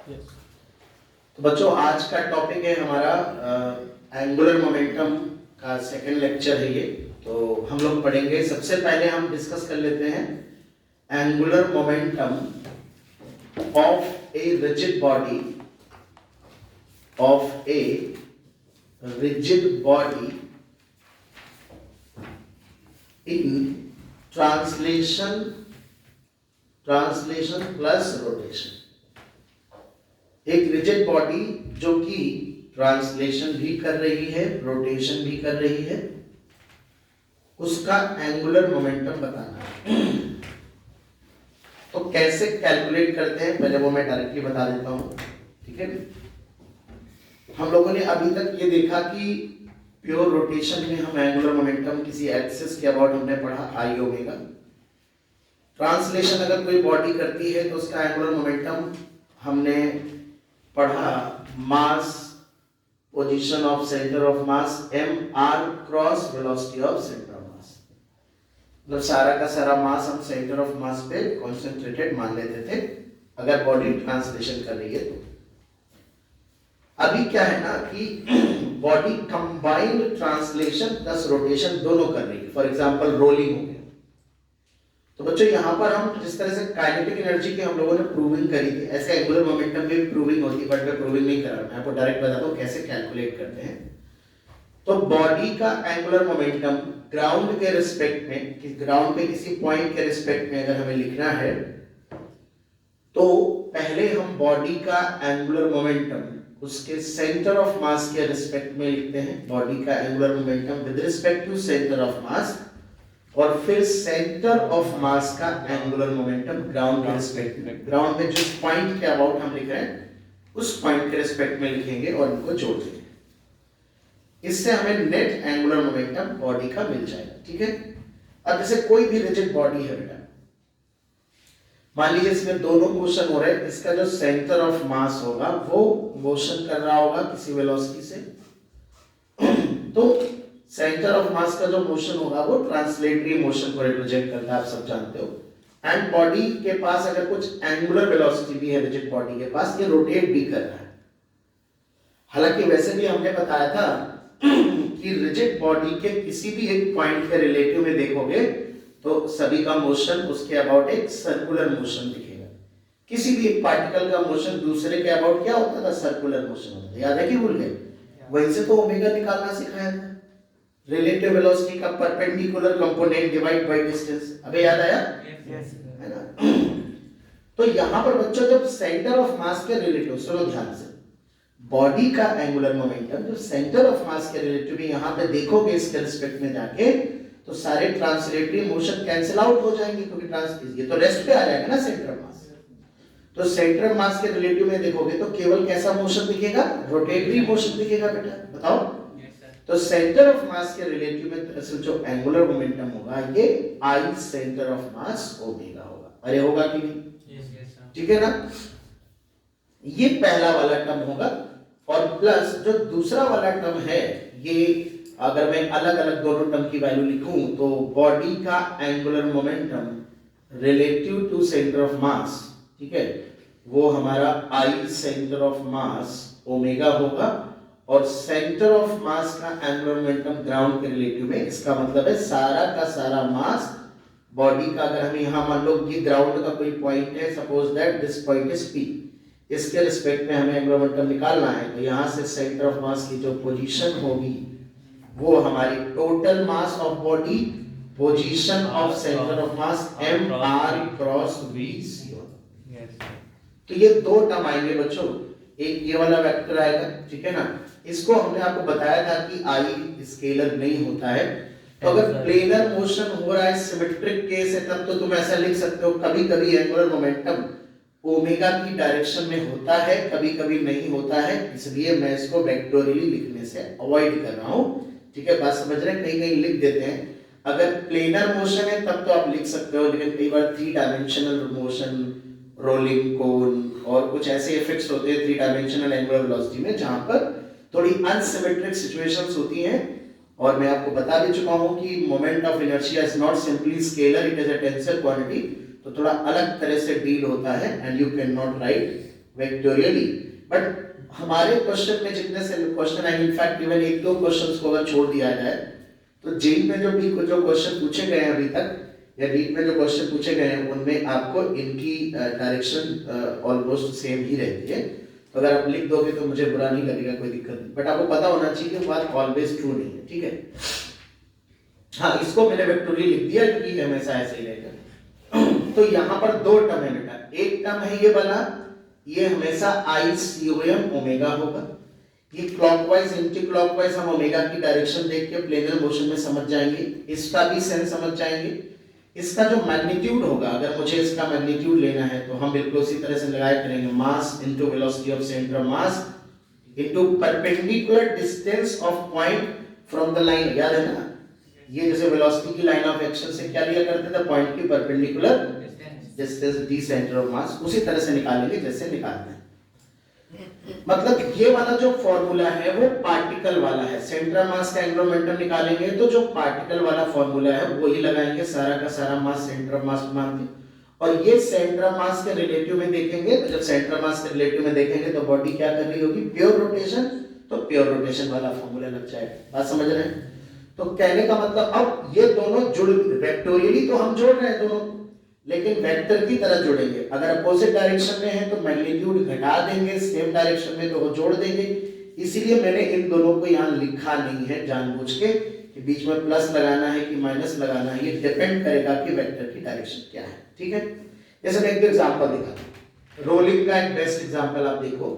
Yes. तो बच्चों आज का टॉपिक है हमारा एंगुलर मोमेंटम का सेकंड लेक्चर है ये। तो हम लोग पढ़ेंगे, सबसे पहले हम डिस्कस कर लेते हैं angular momentum of a rigid body, of a rigid body in translation plus rotation. एक रिजिड बॉडी जो कि ट्रांसलेशन भी कर रही है, रोटेशन भी कर रही है, उसका एंगुलर मोमेंटम बताना है। तो कैसे कैलकुलेट करते हैं पहले वो मैं डायरेक्टली बता देता हूं, ठीक है। हम लोगों ने अभी तक ये देखा कि प्योर रोटेशन में हम एंगुलर मोमेंटम किसी एक्सिस के अबाउट हमने पढ़ा आई ओमेगा। ट्रांसलेशन अगर कोई बॉडी करती है तो उसका एंगुलर मोमेंटम हमने पढ़ा mass, position of centre of mass, M R cross velocity of centre of mass. मतलब सारा का सारा मास हम सेंटर ऑफ मास पे कॉन्सेंट्रेटेड मान लेते थे अगर बॉडी ट्रांसलेशन कर रही है तो। अभी क्या है ना कि body combined translation plus rotation दोनों कर रही है। फॉर एग्जांपल रोलिंग हो गया, तो बच्चों यहाँ पर हम जिस तरह से काइनेटिक एनर्जी की हम लोगों ने प्रूविंग करी थी, ऐसे एंगुलर मोमेंटम में भी प्रूविंग होती है, बट मैं प्रूविंग नहीं कर रहा, मैं आपको डायरेक्ट बताता हूँ कैसे कैलकुलेट करते हैं। तो बॉडी का एंगुलर मोमेंटम ग्राउंड के रिस्पेक्ट में, ग्राउंड पे किसी पॉइंट के रिस्पेक्ट में अगर हमें लिखना है तो पहले हम बॉडी का एंगुलर मोमेंटम उसके सेंटर ऑफ मास के रिस्पेक्ट में लिखते हैं। बॉडी का angular momentum with respect to centre of mass, और फिर सेंटर ऑफ मास का एंगुलर मोमेंटम ग्राउंड के रिस्पेक्ट में, ग्राउंड में जिस पॉइंट के अबाउट हम लिख रहे हैं उस पॉइंट के रिस्पेक्ट में लिखेंगे और इनको जोड़ देंगे। इससे हमें नेट एंगुलर मोमेंटम बॉडी का मिल जाएगा, ठीक है। अब जैसे कोई भी रिजिड बॉडी है बेटा, मान लीजिए इसमें दोनों मोशन हो रहे हैं, इसका जो सेंटर ऑफ मास होगा वो मोशन कर रहा होगा किसी वेलोसिटी से, तो सेंटर ऑफ मास का जो मोशन होगा वो ट्रांसलेटरी मोशन को रिप्रेजेंट करता है, आप सब जानते हो। एंड बॉडी के पास अगर कुछ एंगुलर वेलोसिटी भी है रिजिड बॉडी के पास, ये रोटेट भी कर रहा है। हालांकि वैसे भी हमने बताया था कि रिजिड बॉडी के किसी भी एक पॉइंट के रिलेटिव में देखोगे तो सभी का मोशन उसके अबाउट एक सर्कुलर मोशन दिखेगा। किसी भी एक पार्टिकल का मोशन दूसरे के अबाउट क्या होता था? सर्कुलर मोशन होता था। याद है कि भूल गए? वहीं से तो ओमेगा निकालना सिखाया था, रिलेटिव वेलोसिटी का perpendicular component divide by distance. अबे याद आया? Yes. है ना? तो यहां पर बच्चों जब सेंटर ऑफ मास के रिलेटिव, सुनो ध्यान से, बॉडी का एंगुलर मोमेंटम जो सेंटर ऑफ मास के रिलेटिव में यहां पे देखोगे इसके रिस्पेक्ट में जाके, तो सारे ट्रांसलेटरी मोशन कैंसिल आउट हो जाएंगे, क्योंकि ये तो रेस्ट पे आ जाएगा ना सेंटर ऑफ मास। तो सेंटर ऑफ मास के रिलेटिव में देखोगे तो केवल कैसा मोशन दिखेगा? रोटेटरी मोशन दिखेगा बेटा, बताओ। तो सेंटर ऑफ मास के रिलेटिव में दरअसल जो एंगुलर मोमेंटम होगा ये आई सेंटर ऑफ मास ओमेगा होगा। अरे होगा कि नहीं? ठीक है ना? ये पहला वाला टर्म होगा, और प्लस जो दूसरा वाला टर्म है, ये अगर मैं अलग अलग दोनों टर्म की वैल्यू लिखूं तो बॉडी का angular momentum relative to centre of mass, ठीक है, वो हमारा I centre of mass omega होगा, और सेंटर ऑफ मास का एंगुलर मोमेंटम ग्राउंड के रिलेटिव में, इसका मतलब है सारा का सारा मास बॉडी का, अगर हमें यहां मान लो कि ग्राउंड का कोई पॉइंट है, suppose that this point is P, इसके रिस्पेक्ट में हमें एंगुलर मोमेंटम निकालना है, तो यहां से सेंटर ऑफ मास की जो पोजीशन होगी वो हमारी total mass of body, position of centre of mass M R cross V C होगा। तो ये दो टर्म आएंगे बच्चों, एक ये वाला वेक्टर आएगा, ठीक है ना। इसको हमने आपको बताया था कि आई स्केलर नहीं होता है, तो अगर प्लेनर मोशन हो रहा है, सिमेट्रिक केस है, तब तो तुम ऐसा लिख सकते हो, कभी कभी एंगुलर मोमेंटम ओमेगा की डायरेक्शन में होता है, कभी कभी नहीं होता है, इसलिए मैं इसको वेक्टोरियली लिखने से अवॉइड कर रहा हूं, ठीक है। बात समझ रहे हैं? कहीं कहीं लिख देते हैं, अगर प्लेनर मोशन है तब तो आप लिख सकते हो, लेकिन कई बार 3 डायमेंशनल मोशन, रोलिंग कोन और कुछ ऐसे इफेक्ट्स होते हैं 3 डायमेंशनल एंगुलर वेलोसिटी में, जहां पर थोड़ी अनसिमेट्रिक सिचुएशंस होती हैं, और मैं आपको बता भी चुका हूं कि moment of inertia is not simply scalar, it is a tensor quantity, तो थोड़ा अलग तरह से डील होता है, and you can not right vectorially, but हमारे क्वेश्चन में जितने से क्वेश्चन आए, इनफैक्ट इवन एक दो क्वेश्चंस को अगर छोड़ दिया जाए तो जेई में जो क्वेश्चन पूछे गए हैं अभी तक या नीट में जो क्वेश्चन पूछे गए हैं उनमें आपको इनकी डायरेक्शन ऑलमोस्ट सेम ही रहती है। तो अगर आप लिख दोगे तो मुझे बुरा नहीं लगेगा, कोई दिक्कत नहीं, बट आपको पता होना चाहिए कि बात ऑलवेज ट्रू नहीं है, ठीक है। हाँ, इसको मैंने वेक्टोरियल लिख दिया क्योंकि हमेशा ऐसे ही रहेगा। तो यहाँ पर दो टर्म है बेटा, एक टर्म है ये वाला, ये हमेशा आई सीओएम ओमेगा होगा। ये क्लॉकवाइज एंटी क्लॉकवाइज हम ओमेगा की डायरेक्शन देख के प्लेनर मोशन में समझ जाएंगे, इसका भी सेंस समझ जाएंगे। इसका जो मैग्नीट्यूड होगा, अगर मुझे इसका मैग्नीट्यूड लेना है तो हम बिल्कुल उसी तरह से लगाया करेंगे, मास into velocity of centre of mass into perpendicular distance of point from the line. याद है ना, ये जैसे वेलोसिटी की लाइन ऑफ एक्शन से क्या लिया करते थे, पॉइंट की perpendicular distance D centre of मास, उसी तरह से निकालेंगे जैसे निकालते हैं। मतलब ये वाला जो फॉर्मूला है वो पार्टिकल वाला है, सेंटर मास का एंगुलर मोमेंटम निकालेंगे तो जो पार्टिकल वाला फॉर्मूला है वो ही लगाएंगे, सारा का सारा मास सेंटर ऑफ मास मान के। और ये सेंटर ऑफ मास के रिलेटिव में देखेंगे तो जब सेंटर ऑफ मास के रिलेटिव में देखेंगे तो बॉडी क्या कर रही होगी, प्योर रोटेशन, तो प्योर रोटेशन वाला फॉर्मूला लग जाएगा। बात समझ रहे हैं? तो कहने का मतलब अब ये दोनों जुड़, वेक्टोरियली तो हम जोड़ रहे हैं दोनों, लेकिन वेक्टर की तरह जुड़ेंगे। अगर अपोजिट डायरेक्शन में है तो मैग्नीट्यूड घटा देंगे, सेम डायरेक्शन में तो वो जोड़ देंगे। इसीलिए मैंने इन दोनों को यहाँ लिखा नहीं है जानबूझ के कि बीच में प्लस लगाना है कि माइनस लगाना है, ये डिपेंड करेगा कि वेक्टर की डायरेक्शन क्या है, ठीक है। जैसे मैं एक एग्जांपल दिखाता हूँ, रोलिंग का एक बेस्ट एग्जांपल आप देखो।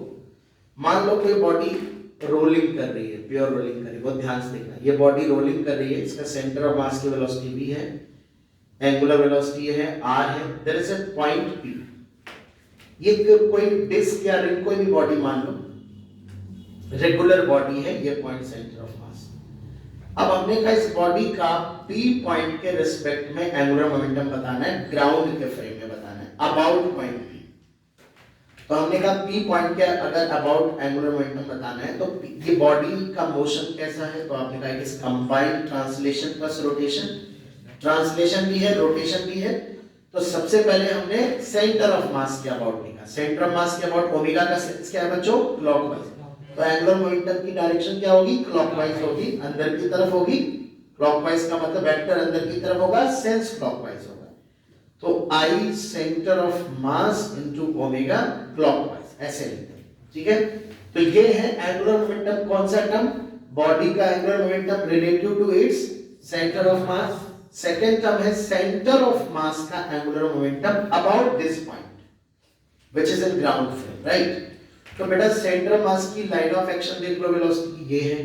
मान लो कोई बॉडी रोलिंग कर रही है, प्योर रोलिंग कर रही है, बहुत ध्यान से देखना, ये बॉडी रोलिंग कर रही है, इसका सेंटर ऑफ मास की वेलोसिटी भी है, एंगुलर वेलोसिटी है आर है, there is a point P. ये कोई डिस्क या रिंग, कोई भी बॉडी मान लो, रेगुलर बॉडी है, ये पॉइंट सेंटर ऑफ मास। अब हमने कहा इस बॉडी का पी पॉइंट के रिस्पेक्ट में एंगुलर मोमेंटम बताना है, ग्राउंड के फ्रेम में बताना है, अबाउट पॉइंट पी। तो हमने कहा पी पॉइंट के अगर अबाउट एंगुलर मोमेंटम बताना है तो ये बॉडी का मोशन कैसा है, तो आपने कहा इस combined translation plus rotation, translation भी है रोटेशन भी है। तो सबसे पहले हमने सेंटर ऑफ मास के अबाउट लिखा, सेंटर ऑफ मास के अबाउट ओमेगा का सेंस क्या है बच्चों, क्लॉकवाइज। तो एंगुलर मोमेंटम की डायरेक्शन क्या होगी, क्लॉकवाइज होगी, अंदर की तरफ होगी। क्लॉकवाइज का मतलब वेक्टर अंदर की तरफ होगा, सेंस क्लॉकवाइज होगा। तो I centre of mass into omega clockwise, ऐसे लिखते हैं, ठीक है। तो ये है एंगुलर मोमेंटम, कौन सा टर्म, बॉडी का angular momentum relative to its centre of mass. Second term है सेंटर ऑफ मास का angular momentum about this point which is in ground frame, right. तो बेटा सेंटर ऑफ मास की लाइन ऑफ एक्शन देख लो, velocity ये है,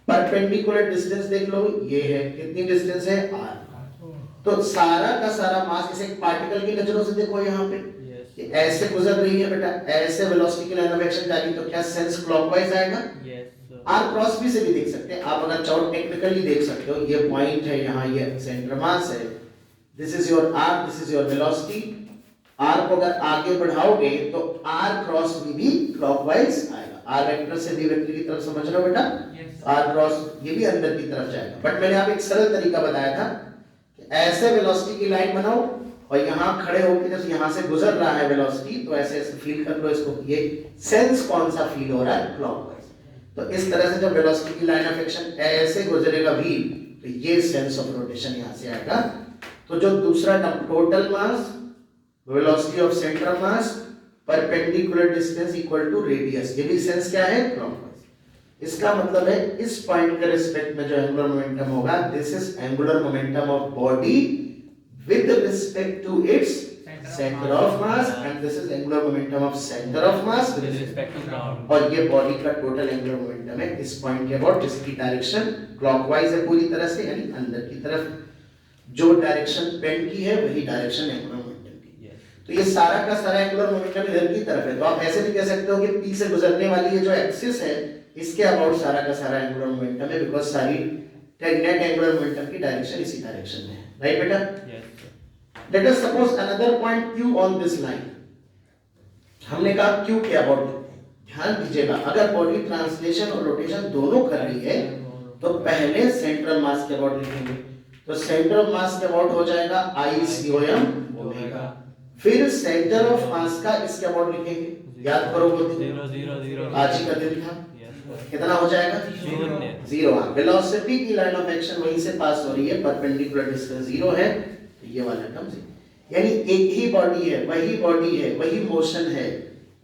perpendicular distance देख लो ये है, कितनी डिस्टेंस है r। तो सारा का सारा मास, इसे एक पार्टिकल की नजरों से देखो यहाँ पे, ये ऐसे गुजर रही है बेटा, ऐसे वेलोसिटी की लाइन ऑफ एक्शन जा रही, तो क्या सेंस क्लॉकवाइज आएगा, आर क्रॉस भी से भी देख सकते हैं आप, अगर चाहो टेक्निकली देख सकते हो, ये पॉइंट है यहाँ, ये सेंटर मास है, this is your R, this is your velocity. R को अगर आगे बढ़ाओगे तो आर क्रॉस भी क्लॉकवाइज आएगा, आर वेक्टर से भी वेक्टर की तरफ, समझ रहे हो बेटा, आर क्रॉस ये भी अंदर की तरफ जाएगा। बट मैंने आप एक सरल तरीका बताया था कि ऐसे वेलोसिटी की लाइन बनाओ और यहाँ खड़े होकर जब यहाँ से गुजर रहा है वेलोसिटी तो ऐसे ऐसे फील कर लो इसको, ये सेंस कौन सा फील हो रहा है, क्लॉकवाइज। तो इस तरह से जब वेलोसिटी की लाइन ऑफ एक्शन ऐसे गुजरेगा भी तो ये सेंस ऑफ रोटेशन यहाँ से आएगा। तो जो दूसरा term total mass, velocity of centre of mass, perpendicular distance equal to radius, ये भी सेंस क्या है, क्लॉकवाइज। इसका मतलब है इस पॉइंट के रिस्पेक्ट में जो एंगुलर मोमेंटम होगा, this is angular momentum of body with respect to its center of mass and this is angular momentum of center of mass with respect to ground। और ये बॉडी का total angular momentum है इस point के about, जिसकी direction clockwise है पूरी तरह से, यानी अंदर की तरफ। जो डायरेक्शन पेन की है वही डायरेक्शन एंगुलर मोमेंटम की है। तो ये सारा का सारा एंगुलर मोमेंटम इधर की तरफ है। तो आप ऐसे भी कह सकते हो कि पी से गुजरने वाली ये जो एक्सिस है इसके अबाउट सारा का सारा एंगुलर मोमेंटम है, बिकॉज सारी नेट एंगुलर मोमेंटम की डायरेक्शन इसी डायरेक्शन में है, राइट बेटा। Let us suppose another point Q on this line। हमने कहा Q के अबाउट, ध्यान दीजिएगा अगर बॉडी ट्रांसलेशन और रोटेशन दोनों कर रही है तो पहले सेंटर मास के अबाउट लिखेंगे। तो सेंटर ऑफ मास के अबाउट हो जाएगा आई सीओएम ओमेगा, फिर सेंटर ऑफ मास का इसके अबाउट लिखेंगे, याद करो वो दिन, 0 0 0 आज ही का दिन था। यस कितना हो जाएगा? 0 जीरो। वेलोसिटी की लाइन ऑफ एक्शन वहीं से पास हो रही है, परपेंडिकुलर डिस्टेंस जीरो है, तो ये वाला टर्म जीरो। यानी एक ही बॉडी है, वही मोशन है,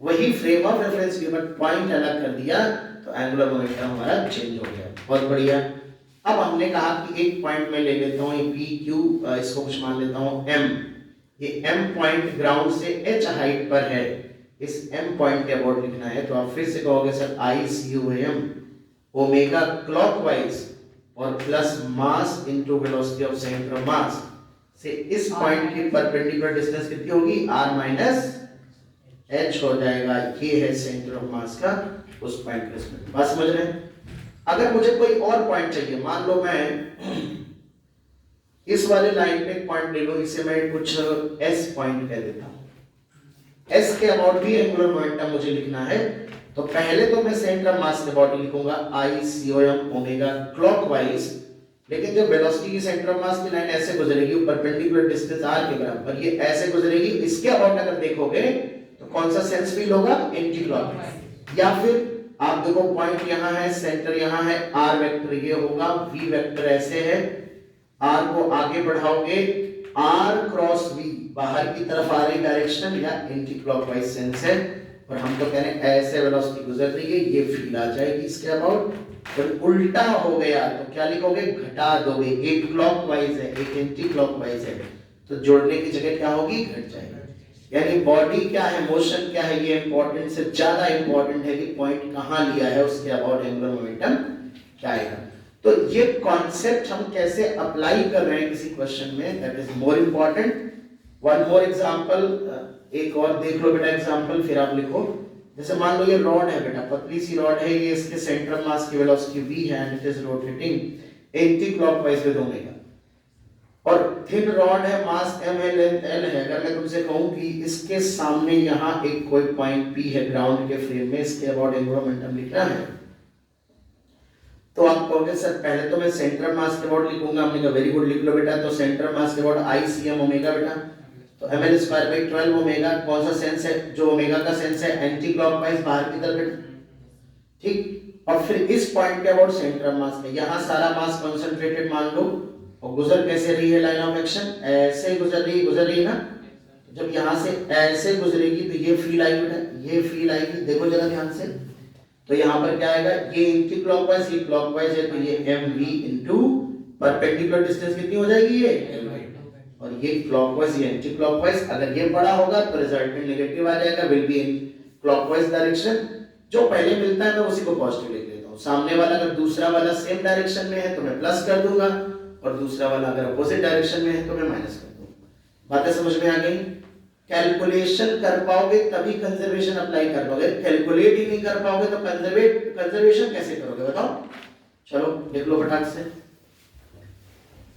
वही फ्रेम ऑफ रेफरेंस की, बट पॉइंट अलग कर दिया तो एंगुलर मोमेंटम हमारा चेंज हो गया। बहुत बढ़िया। अब हमने कहा कि एक पॉइंट में ले लेता हूँ पी क्यू, इसको कुछ मान लेता हूँ एम। ये एम पॉइंट ग्राउंड से एच हाइट पर है, इस एम पॉइंट के अबाउट लिखना है, तो आप फिर से कहोगे sir I C U M omega clockwise और plus mass into velocity of centre of mass से इस पॉइंट की परपेंडिकुलर डिस्टेंस कितनी होगी? r माइनस h हो जाएगा। ये है सेंटर ऑफ मास का उस पॉइंट के रिस्पेक्ट। बात समझ रहे हैं? अगर मुझे कोई और पॉइंट चाहिए, मान लो मैं इस वाले लाइन पे एक पॉइंट ले लो, इसे मैं कुछ s पॉइंट कह देता हूं। s के अबाउट भी एंगुलर मोमेंटम मुझे लिखना है, तो पहले तो मैं सेंटर ऑफ मास के अबाउट लिखूंगा आई सी ओ एम ओमेगा क्लॉकवाइज, लेकिन जब वेलोसिटी की सेंटर ऑफ मास की लाइन ऐसे गुजरेगी, परपेंडिकुलर डिस्टेंस r के बराबर, ये ऐसे गुजरेगी, इसके अबाउट अगर देखोगे तो कौन सा सेंस फील होगा? Anti clockwise. या फिर आप देखो पॉइंट यहां है, सेंटर यहां है, r वेक्टर ये होगा, v वेक्टर ऐसे है, r को आगे बढ़ाओगे, r क्रॉस v बाहर की तरफ आ रही डायरेक्शन या एंटी क्लॉकवाइज सेंस है, और हम तो कह रहे हैं ऐसे वेलोसिटी गुजर रही है, ये फील आ जाएगी इसके अबाउट। जब उल्टा हो गया तो क्या लिखोगे? घटा दोगे, एक क्लॉकवाइज है एक एंटी क्लॉकवाइज है, तो जोड़ने की जगह क्या होगी? घट जाएगी। यानी बॉडी क्या है, मोशन क्या है, ये इंपॉर्टेंट से ज्यादा इंपॉर्टेंट है कि पॉइंट कहां लिया है, उसके अबाउट एंगुलर मोमेंटम क्या आएगा। तो ये कॉन्सेप्ट हम कैसे अप्लाई कर रहे हैं किसी क्वेश्चन में, that is more important. One more example, एक और देख लो बेटा एग्जांपल, फिर आप लिखो। जैसे मान लो ये रॉड है बेटा, पतली सी रॉड है, ये इसके सेंटर ऑफ मास की वेलोसिटी v है and it is rotating anti clockwise with omega, और थिन रॉड है, मास m है, लेंथ l है। अगर मैं तुमसे कहूं कि इसके सामने यहां एक कोई पॉइंट p है ग्राउंड के फ्रेम में, इसके अबाउट एंगुलर मोमेंटम लिखना है, तो आप कहोगे सर पहले तो मैं सेंटर ऑफ मास के अबाउट लिखूंगा। हमने कहा वेरी गुड, लिख लो बेटा। तो सेंटर ऑफ मास के about I C M omega बेटा, तो ml स्क्वायर बाई 12 ओमेगा, कौन सा सेंस है? जो ओमेगा का सेंस है एंटी क्लॉकवाइज बाहर की तरफ बेटा, ठीक। और फिर इस पॉइंट के अबाउट सेंटर ऑफ मास है, यहां सारा मास कंसंट्रेटेड मान लो, और गुजर कैसे रही है लाइन ऑफ एक्शन? ऐसे गुजर रही है ना। जब यहां से ऐसे गुजरेगी तो ये फील आएगी बेटा, ये फील आएगी, देखो जरा ध्यान से। तो यहां पर क्या आएगा? ये एंटी क्लॉकवाइज, ये क्लॉकवाइज है, तो ये mv इनटू परपेंडिकुलर डिस्टेंस कितनी हो जाएगी? ये l, और ये क्लॉकवाइज, ये एंटी क्लॉकवाइज। अगर ये बड़ा होगा तो रिजल्टेंट नेगेटिव आ जाएगा, will be in clockwise direction. जो पहले मिलता है मैं उसी को पॉजिटिव लिख लेता हूं। सामने वाला अगर दूसरा वाला सेम डायरेक्शन में है तो मैं प्लस कर दूंगा, और दूसरा वाला अगर अपोजिट डायरेक्शन में है तो मैं माइनस कर दूंगा। बातें समझ में आ गई? कैलकुलेशन कर पाओगे तभी कंजर्वेशन अप्लाई कर पाओगे, कैलकुलेट ही नहीं कर पाओगे तो कंजर्वेशन कैसे करोगे बताओ? चलो देख लो फटाक से।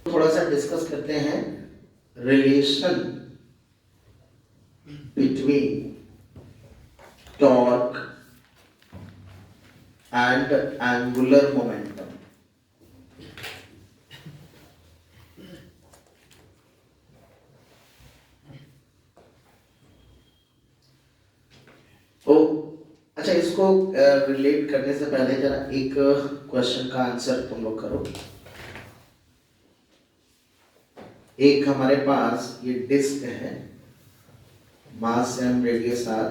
थोड़ा सा डिस्कस करते हैं relation between torque and angular momentum. तो अच्छा, इसको रिलेट करने से पहले जरा एक क्वेश्चन का आंसर तुम लोग करो। एक हमारे पास ये डिस्क है, मास m रेडियस r,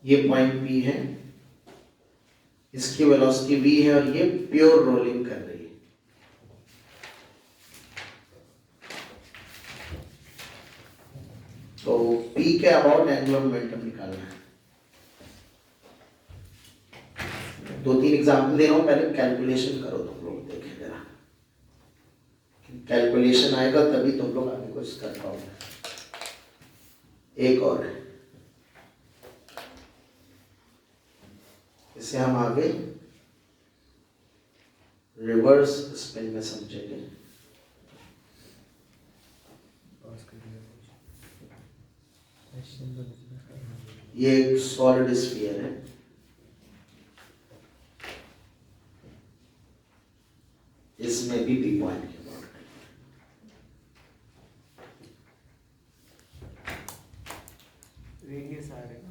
ये पॉइंट P है, इसकी वेलोसिटी v है, और ये प्योर रोलिंग कर रही है। तो P के अबाउट एंगुलर मोमेंटम निकालना है। दो तीन एग्जांपल दे रहा हूं, पहले कैलकुलेशन करो तुम लोग, देखें जरा। कैलकुलेशन आएगा तभी तुम लोग आगे कुछ कर पाओगे। एक और है, इसे हम आगे रिवर्स स्पिन में समझेंगे। ये एक सॉलिड स्फीयर है, इसमें भी P पॉइंट के अबाउट रेडियस आ रहेगा।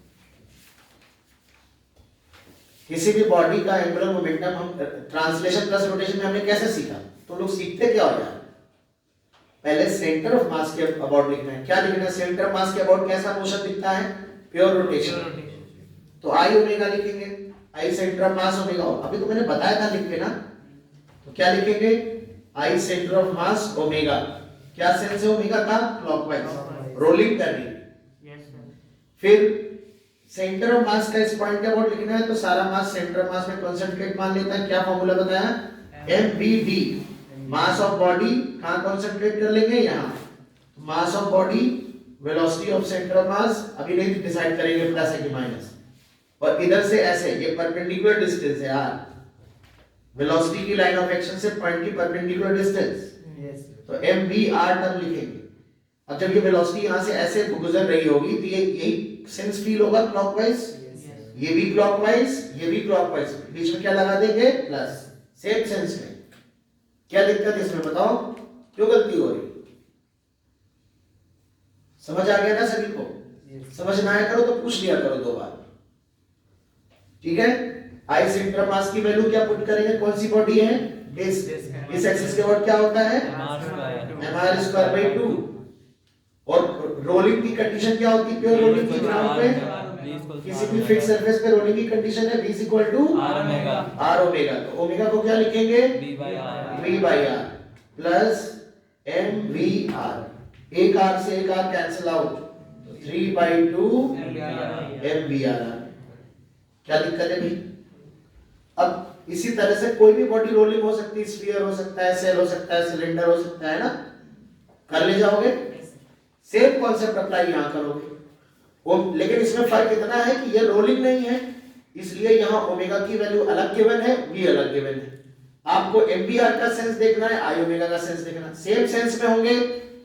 किसी भी बॉडी का एंगुलर मोमेंटम हम ट्रांसलेशन प्लस रोटेशन में हमने कैसे सीखा? तो लोग सीखते क्या हो यार, पहले सेंटर ऑफ मास के अबाउट लिखना है। क्या लिखना है? सेंटर ऑफ मास के अबाउट कैसा मोशन दिखता है? Pure rotation. तो आई ओमेगा लिखेंगे, आई सेंटर ऑफ मास ओमेगा। अभी तो मैंने बताया था लिख के ना, तो क्या लिखेंगे? आई सेंटर ऑफ मास ओमेगा। क्या सेंस है ओमेगा का? क्लॉकवाइज, रोलिंग कर रही है। फिर सेंटर ऑफ मास का इस पॉइंट के अबाउट लिखना है, तो सारा मास सेंटर ऑफ मास में कंसंट्रेट मान लेता है। क्या फॉर्मूला बताया? MVD, मास ऑफ बॉडी कहां कंसंट्रेट कर लेंगे? यहां। मास of body, velocity of centre of मास अभी नहीं डिसाइड करेंगे प्लस है कि माइनस। और इधर से ऐसे ये परपेंडिकुलर डिस्टेंस है यार, वेलोसिटी की लाइन ऑफ एक्शन से पॉइंट की परपेंडिकुलर डिस्टेंस, तो MVR टर्म लिखेंगे। अब जब ये वेलोसिटी यहां से ऐसे गुजर रही होगी तो ये यही सेंस फील होगा क्लॉकवाइज, ये भी क्लॉकवाइज, ये भी क्लॉकवाइज, बीच में क्या लगा देंगे? प्लस, सेम सेंस में। क्या दिक्कत है इसमें बताओ? क्यों गलती हो रही? समझ आ गया ना सभी को? समझ ना आया करो तो पूछ लिया करो 2 बार, ठीक है? आई सेंटर ऑफ मास की वैल्यू क्या पुट करेंगे? कौन सी बॉडी है? इस एक्सिस के वर्ड क्या होता है? mr²/2। और रोलिंग की कंडीशन क्या होती है? प्योर रोलिंग की ग्राउंड पे किसी भी फिक्स सरफेस पे रोलिंग की कंडीशन है v r ओमेगा। तो ओमेगा को क्या लिखेंगे? v/r plus mvr। एक r से एक r कैंसिल आउट, 3/2 mvr। क्या दिक्कत है भाई? अब इसी तरह से कोई भी बॉडी रोलिंग हो सकती है, स्फीयर हो सकता है, सेल हो सकता है, सिलेंडर हो सकता है ना, कर ले जाओगे। सेम कॉन्सेप्ट अप्लाई यहां करोगे वो, लेकिन इसमें फर्क इतना है कि ये रोलिंग नहीं है, इसलिए यहां ओमेगा की वैल्यू अलग गिवन है, v अलग गिवन है। आपको MVR का सेंस देखना है, आई ओमेगा का सेंस देखना है। सेम सेंस में होंगे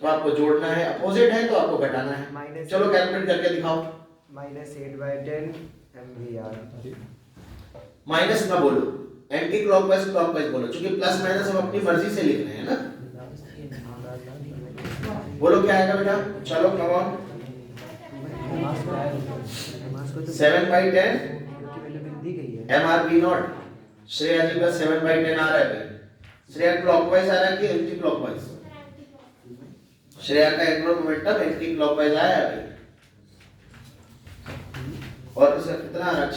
तो आपको जोड़ना है, अपोजिट है तो आपको घटाना है। चलो कैलकुलेट करके दिखाओ। -8/10 MVR। माइनस ना बोलो, एंटी क्लॉकवाइज क्लॉकवाइज बोलो, क्योंकि प्लस माइनस हम अपनी मर्जी से लिख रहे हैं ना। बोलो क्या आएगा बेटा? चलो कम ऑन। 7/10 MRV0। श्रेया जी का 7/10 आ रहा है भाई। श्रेया क्लॉकवाइज आ रहा है कि एंटी क्लॉकवाइज? श्रेया का एंगुलर मोमेंटम एंटी क्लॉकवाइज आया है भाई। और इसका कितना आ रहा है?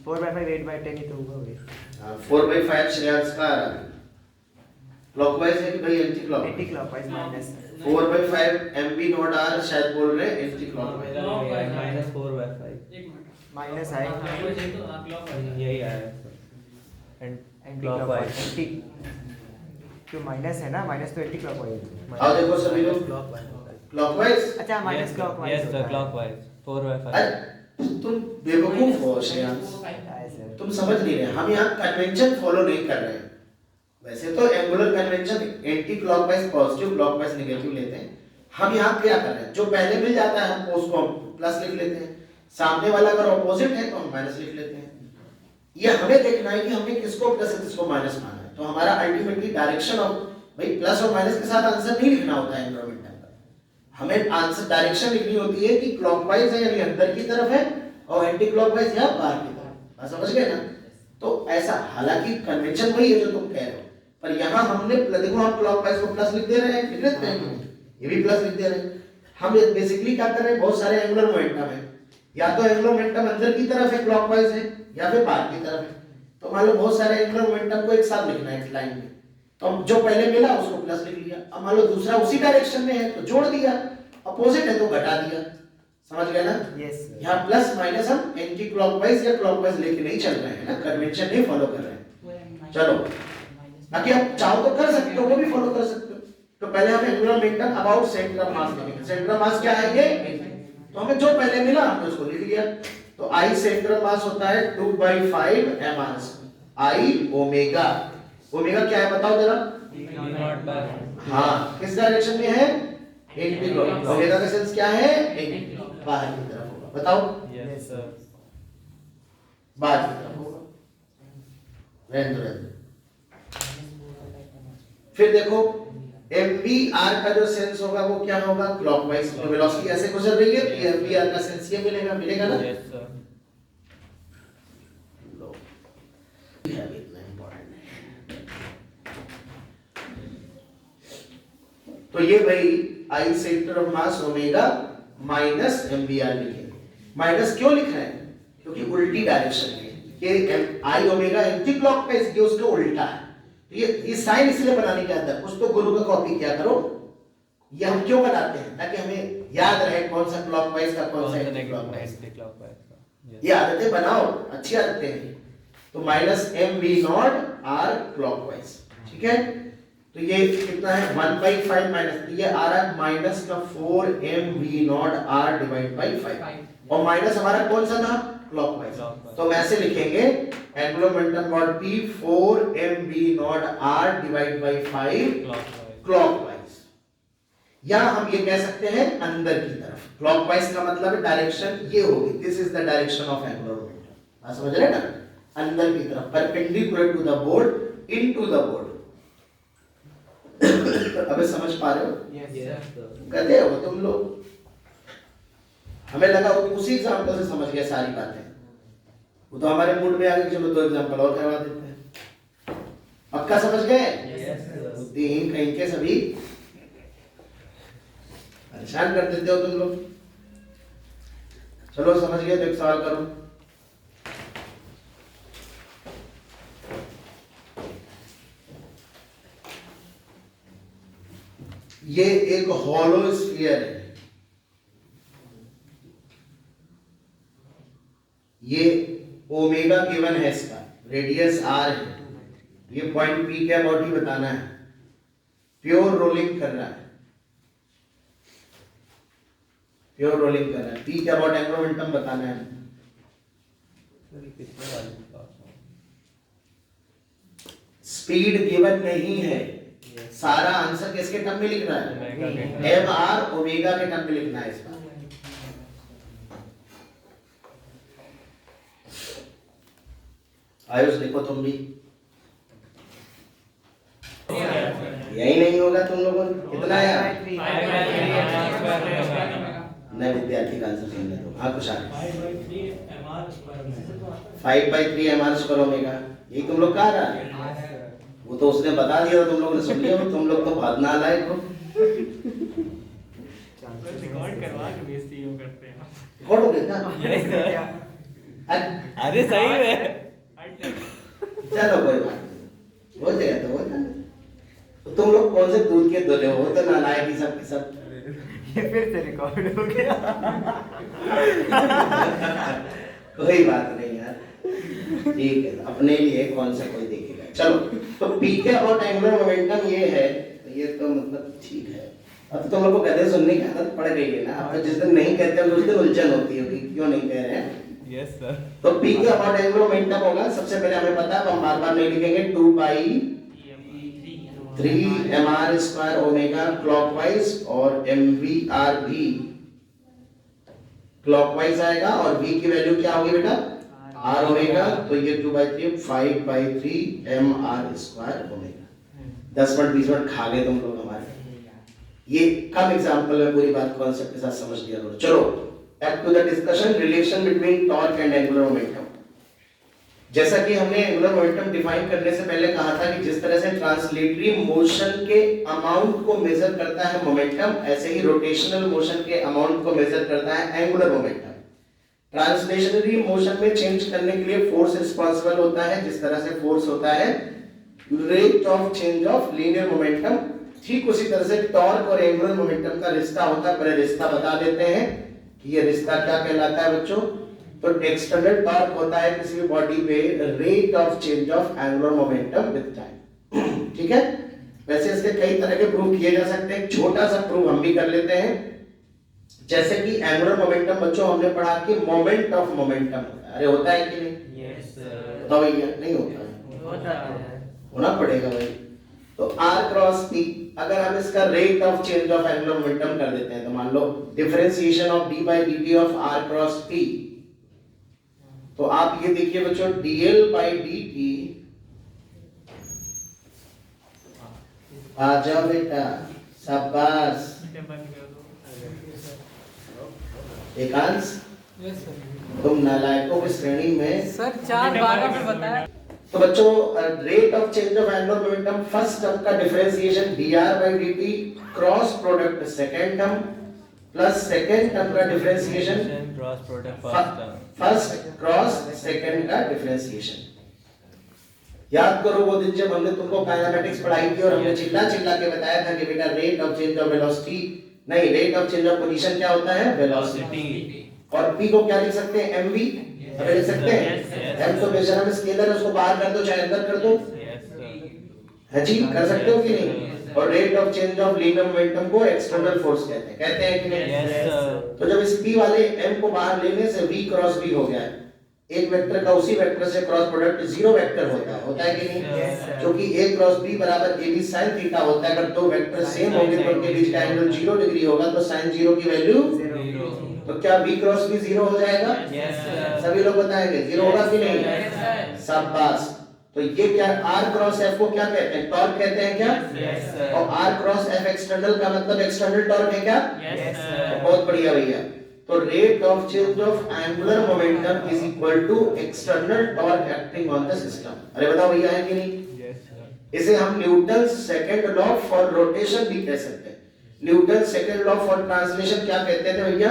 4/5 8/10 ही तो होगा भाई। 4/5 श्रेयांश का आ रहा है। क्लॉकवाइज है कि भाई anti clockwise? Anti clockwise minus 4/5 MV0 R शायद बोल रहे हैं एंटी क्लॉकवाइज। -4/5 माइनस है यही आया एंटी क्लॉकवाइज। एंटी क्यों माइनस है ना? माइनस तो एंटी क्लॉकवाइज। आओ देखो सभी लोग, क्लॉकवाइज। अच्छा minus clockwise. Yes sir, clockwise 4/5। अरे तुम बेवकूफ हो श्रेयांश, तुम समझ नहीं रहे। हम यहाँ कन्वेंशन फॉलो नहीं कर रहे हैं। वैसे तो angular convention anti clockwise positive, clockwise negative लेते हैं। हम यहाँ क्या कर रहे हैं? जो पहले मिल जाता है हम उसको प्लस लिख लेते हैं, सामने वाला अगर ऑपोजिट है तो हम माइनस लिख लेते हैं। ये हमें देखना है कि हमने किसको प्लस और किसको माइनस माना है। तो हमारा अल्टीमेटली डायरेक्शन ऑफ, भाई प्लस और माइनस के साथ आंसर नहीं लिखना होता है एंगुलर मोमेंटम का, हमें आंसर डायरेक्शन लिखनी होती है कि क्लॉकवाइज है यानी अंदर की तरफ है और एंटी क्लॉकवाइज या बाहर की तरफ। समझ गए ना? तो ऐसा, हालांकि कन्वेंशन वही है जो तुम कह रहे हो, पर यहाँ हमने देखो हम क्लॉकवाइज को प्लस लिख दे रहे हैं, लिख लेते हैं, ये भी प्लस लिख दे रहे हैं। हम बेसिकली क्या कर रहे हैं? बहुत सारे एंगुलर मोमेंटम है, या तो एंगुलर मोमेंटम अंदर की तरफ है क्लॉकवाइज है, या फिर बाहर की तरफ है। तो मान लो बहुत सारे एंगुलर मोमेंटम को एक साथ लिखना है एक लाइन में, तो हम जो पहले मिला उसको प्लस लिख लिया। अब मान लो दूसरा उसी डायरेक्शन में है तो जोड़ दिया, अपोजिट है तो घटा दिया। समझ गए ना? यस। यहाँ प्लस माइनस हम एंटी क्लॉकवाइज या क्लॉकवाइज लेके नहीं चल रहे हैं ना, कन्वेंशन नहीं फॉलो कर रहे हैं। चलो, बाकी आप चाहो तो कर सकते हो, वो भी फॉलो कर सकते हो। तो पहले हम angular momentum about centre of mass लिखेंगे। सेंटर ऑफ मास क्या है? ये। तो हमें जो पहले मिला हमने उसको लिख लिया। तो आई सेंटर ऑफ मास होता है 2/5 mr। आई ओमेगा, ओमेगा क्या है बताओ जरा? हाँ, किस डायरेक्शन में है? Anti clockwise. ओमेगा का सेंस क्या है? एंटी, बाहर की तरफ होगा। बताओ। यस सर, बाहर की तरफ होगा। रहने दो। फिर देखो MVR का जो सेंस होगा वो क्या होगा, क्लॉकवाइज। तो वेलोसिटी ऐसे गुजर रही है तो MVR का सेंस ये मिलेगा, मिलेगा ना? Yes, sir. लो, ये अभी इतना important है। तो ये भाई I centre of mass omega minus MVR लिखे। माइनस क्यों लिख रहे हैं? क्योंकि उल्टी डायरेक्शन है ये I ओमेगा एंटी क्लॉकवाइज, ये उसका उल्टा है। ये साइन इसलिए बनाने के अंदर कुछ तो गुरु का कॉपी किया करो। ये हम क्यों बनाते हैं? ताकि हमें याद रहे कौन सा क्लॉकवाइज का कौन सा एंटी क्लॉकवाइज। Clockwise का. Yes. ये आदतें बनाओ, अच्छी आदतें हैं। तो minus MV not R clockwise, ठीक है? तो ये कितना है 1/5 माइनस, तो ये आ रहा है माइनस का 4MV not R divide by 5। और माइनस हमारा कौन सा था? क्लॉकवाइज। तो हम ऐसे लिखेंगे angular momentum mod P 4MV not R divide by 5 Clockwise. Clockwise. या हम ये कह सकते हैं अंदर की तरफ। क्लॉकवाइज का मतलब डायरेक्शन ये होगी, this is the direction of angular momentum. आप समझ रहे हैं ना? अंदर की तरफ, perpendicular to the board, into the board. अबे समझ पा रहे हो? Yes, sir. कहते हो तुम लोग, हमें लगा उसी एग्जांपल से समझ गए सारी बातें। वो तो हमारे मूड में आ गई, चलो 2 एग्जांपल और करवा देते हैं। पक्का समझ गए? Yes, sir. बुद्धिहीन कहीं के सभी परेशान कर देते हो तुम लोग। चलो समझ गए तो एक सवाल करो। ये एक हॉलो स्फीयर है, ये ओमेगा गिवन है, इसका रेडियस R है, ये पॉइंट P क्या बॉडी बताना है, प्योर रोलिंग कर रहा है, प्योर रोलिंग कर रहा है। P क्या बॉडी एंगुलर मोमेंटम बताना है। स्पीड गिवन नहीं है, सारा आंसर किसके टर्म में लिखना है? MR ओमेगा के टर्म में लिखना है इसका। आयुष देखो तुम भी, यही नहीं होगा तुम लोगों ने। कितना आया? नहीं, विद्यार्थी का आंसर सुनने दो। हाँ कुछ 5/3 MR स्क्वायर ओमेगा, यही तुम लोग कहा रहा है। वो तो उसने बता दिया, तुम लोगों ने सुन लिया। तुम लोग तो बहुत नालायक हो। रिकॉर्ड करवा के बेइज्जती यूं करते हैं। रिकॉर्ड हो गया क्या? अरे सही में। चलो कोई बात नहीं, हो जाएगा तो हो जाएगा। तो तुम लोग कौन से दूध के दुले हो? तो नालायक ही सब के सब। ये फिर से रिकॉर्ड हो गया। कोई बात नहीं यार, ठीक है, अपने लिए कौन सा कोई देखेगा। चलो, तो P के अबाउट एंगुलर मोमेंटम ये है, तो ये तो मतलब ठीक है। अब तो तुम लोग को कहते सुनने की आदत पड़ गई है ना। अब तो जिस दिन नहीं कहते हो उस दिन उलझन होती है कि क्यों नहीं कह रहे हैं। Yes, sir. तो P के अबाउट एंगुलर मोमेंटम होगा, सबसे पहले हमें पता है, हम बार-बार नहीं लिखेंगे, 2/3 MR स्क्वायर ओमेगा क्लॉकवाइज, और MVR भी क्लॉकवाइज आएगा, और V की वैल्यू क्या होगी बेटा? R omega. तो ये 2/3 5/3 MR square omega. 10 minute 20 minute खा गए तुम लोग हमारे। ये कम एग्जांपल में पूरी बात कॉन्सेप्ट के साथ समझ लिया करो। चलो back to the discussion, relation between torque and angular momentum। जैसा कि हमने एंगुलर मोमेंटम डिफाइन करने से पहले कहा था कि जिस तरह से ट्रांसलेटरी मोशन के अमाउंट को मेजर करता है मोमेंटम, ऐसे ही रोटेशनल मोशन के अमाउंट को मेजर करता है एंगुलर मोमेंटम। ट्रांसलेशनरी मोशन में चेंज करने के लिए फोर्स रिस्पांसिबल होता है, जिस तरह से फोर्स होता है rate of change of linear momentum, ठीक उसी तरह से टॉर्क और एंगुलर मोमेंटम का रिश्ता होता है। पहले रिश्ता बता देते हैं कि ये रिश्ता क्या कहलाता है बच्चों। तो एक्सटर्नल टॉर्क होता है किसी भी बॉडी पे rate of change of angular momentum with time, ठीक है। वैसे इसके कई तरह के प्रूफ किए जा सकते हैं, छोटा सा प्रूफ हम भी कर लेते हैं। जैसे कि एंगुलर मोमेंटम बच्चों हमने पढ़ा कि मोमेंट ऑफ मोमेंटम होता है। अरे होता है कि नहीं? Yes, sir. बताओ भैया, नहीं होता है? होना पड़ेगा भाई। तो R क्रॉस P, अगर हम इसका rate of change of angular momentum कर देते हैं, तो मान लो differentiation of d/dt of R cross P, तो आप ये देखिए बच्चों, dl/dt आ जाओ बेटा, शाबाश। बंद कर दो। एकांश, तुम नालायकों की श्रेणी में। सर 4/12 में बताया। तो बच्चों, rate of change of angular momentum first term का differentiation dr by dt cross product second term plus second term का differentiation cross product first term. First cross second का डिफरेंशिएशन। याद करो वो दिन जब हमने तुमको काइनेमेटिक्स पढ़ाई थी और हमने चिल्ला चिल्ला के बताया था कि बेटा rate of change of velocity नहीं, rate of change of position क्या होता है? वेलोसिटी। और p को क्या लिख सकते हैं? mv लिख सकते हैं। m तो बेशर्म स्केलर है, उसको बाहर कर दो चाहे अंदर कर दो। है जी, कर सकते हो कि नहीं? और rate of change of linear momentum को एक्सटर्नल फोर्स कहते हैं कि नहीं? तो जब इस p वाले m को बाहर लेने से v क्रॉस v हो गया है। एक वेक्टर का उसी वेक्टर से क्रॉस प्रोडक्ट जीरो वेक्टर होता है कि नहीं? क्योंकि a क्रॉस b बराबर ab sin थीटा होता है। अगर दो वेक्टर सेम होंगे तो उनके बीच का एंगल 0 डिग्री होगा, तो sin 0 की वैल्यू 0। तो क्या v क्रॉस v 0 हो जाएगा? सभी लोग बताएंगे 0 होगा कि नहीं? शाबाश। तो ये क्या, r क्रॉस f को क्या कहते हैं? टॉर्क कहते हैं क्या? और r क्रॉस f एक्सटर्नल का मतलब एक्सटर्नल टॉर्क है क्या? तो बहुत बढ़िया भैया। तो rate of change of angular momentum is equal to external torque acting on the system. अरे बताओ भैया, है कि नहीं? इसे हम Newton second law for rotation भी कह सकते हैं। Newton second law for translation क्या कहते थे भैया?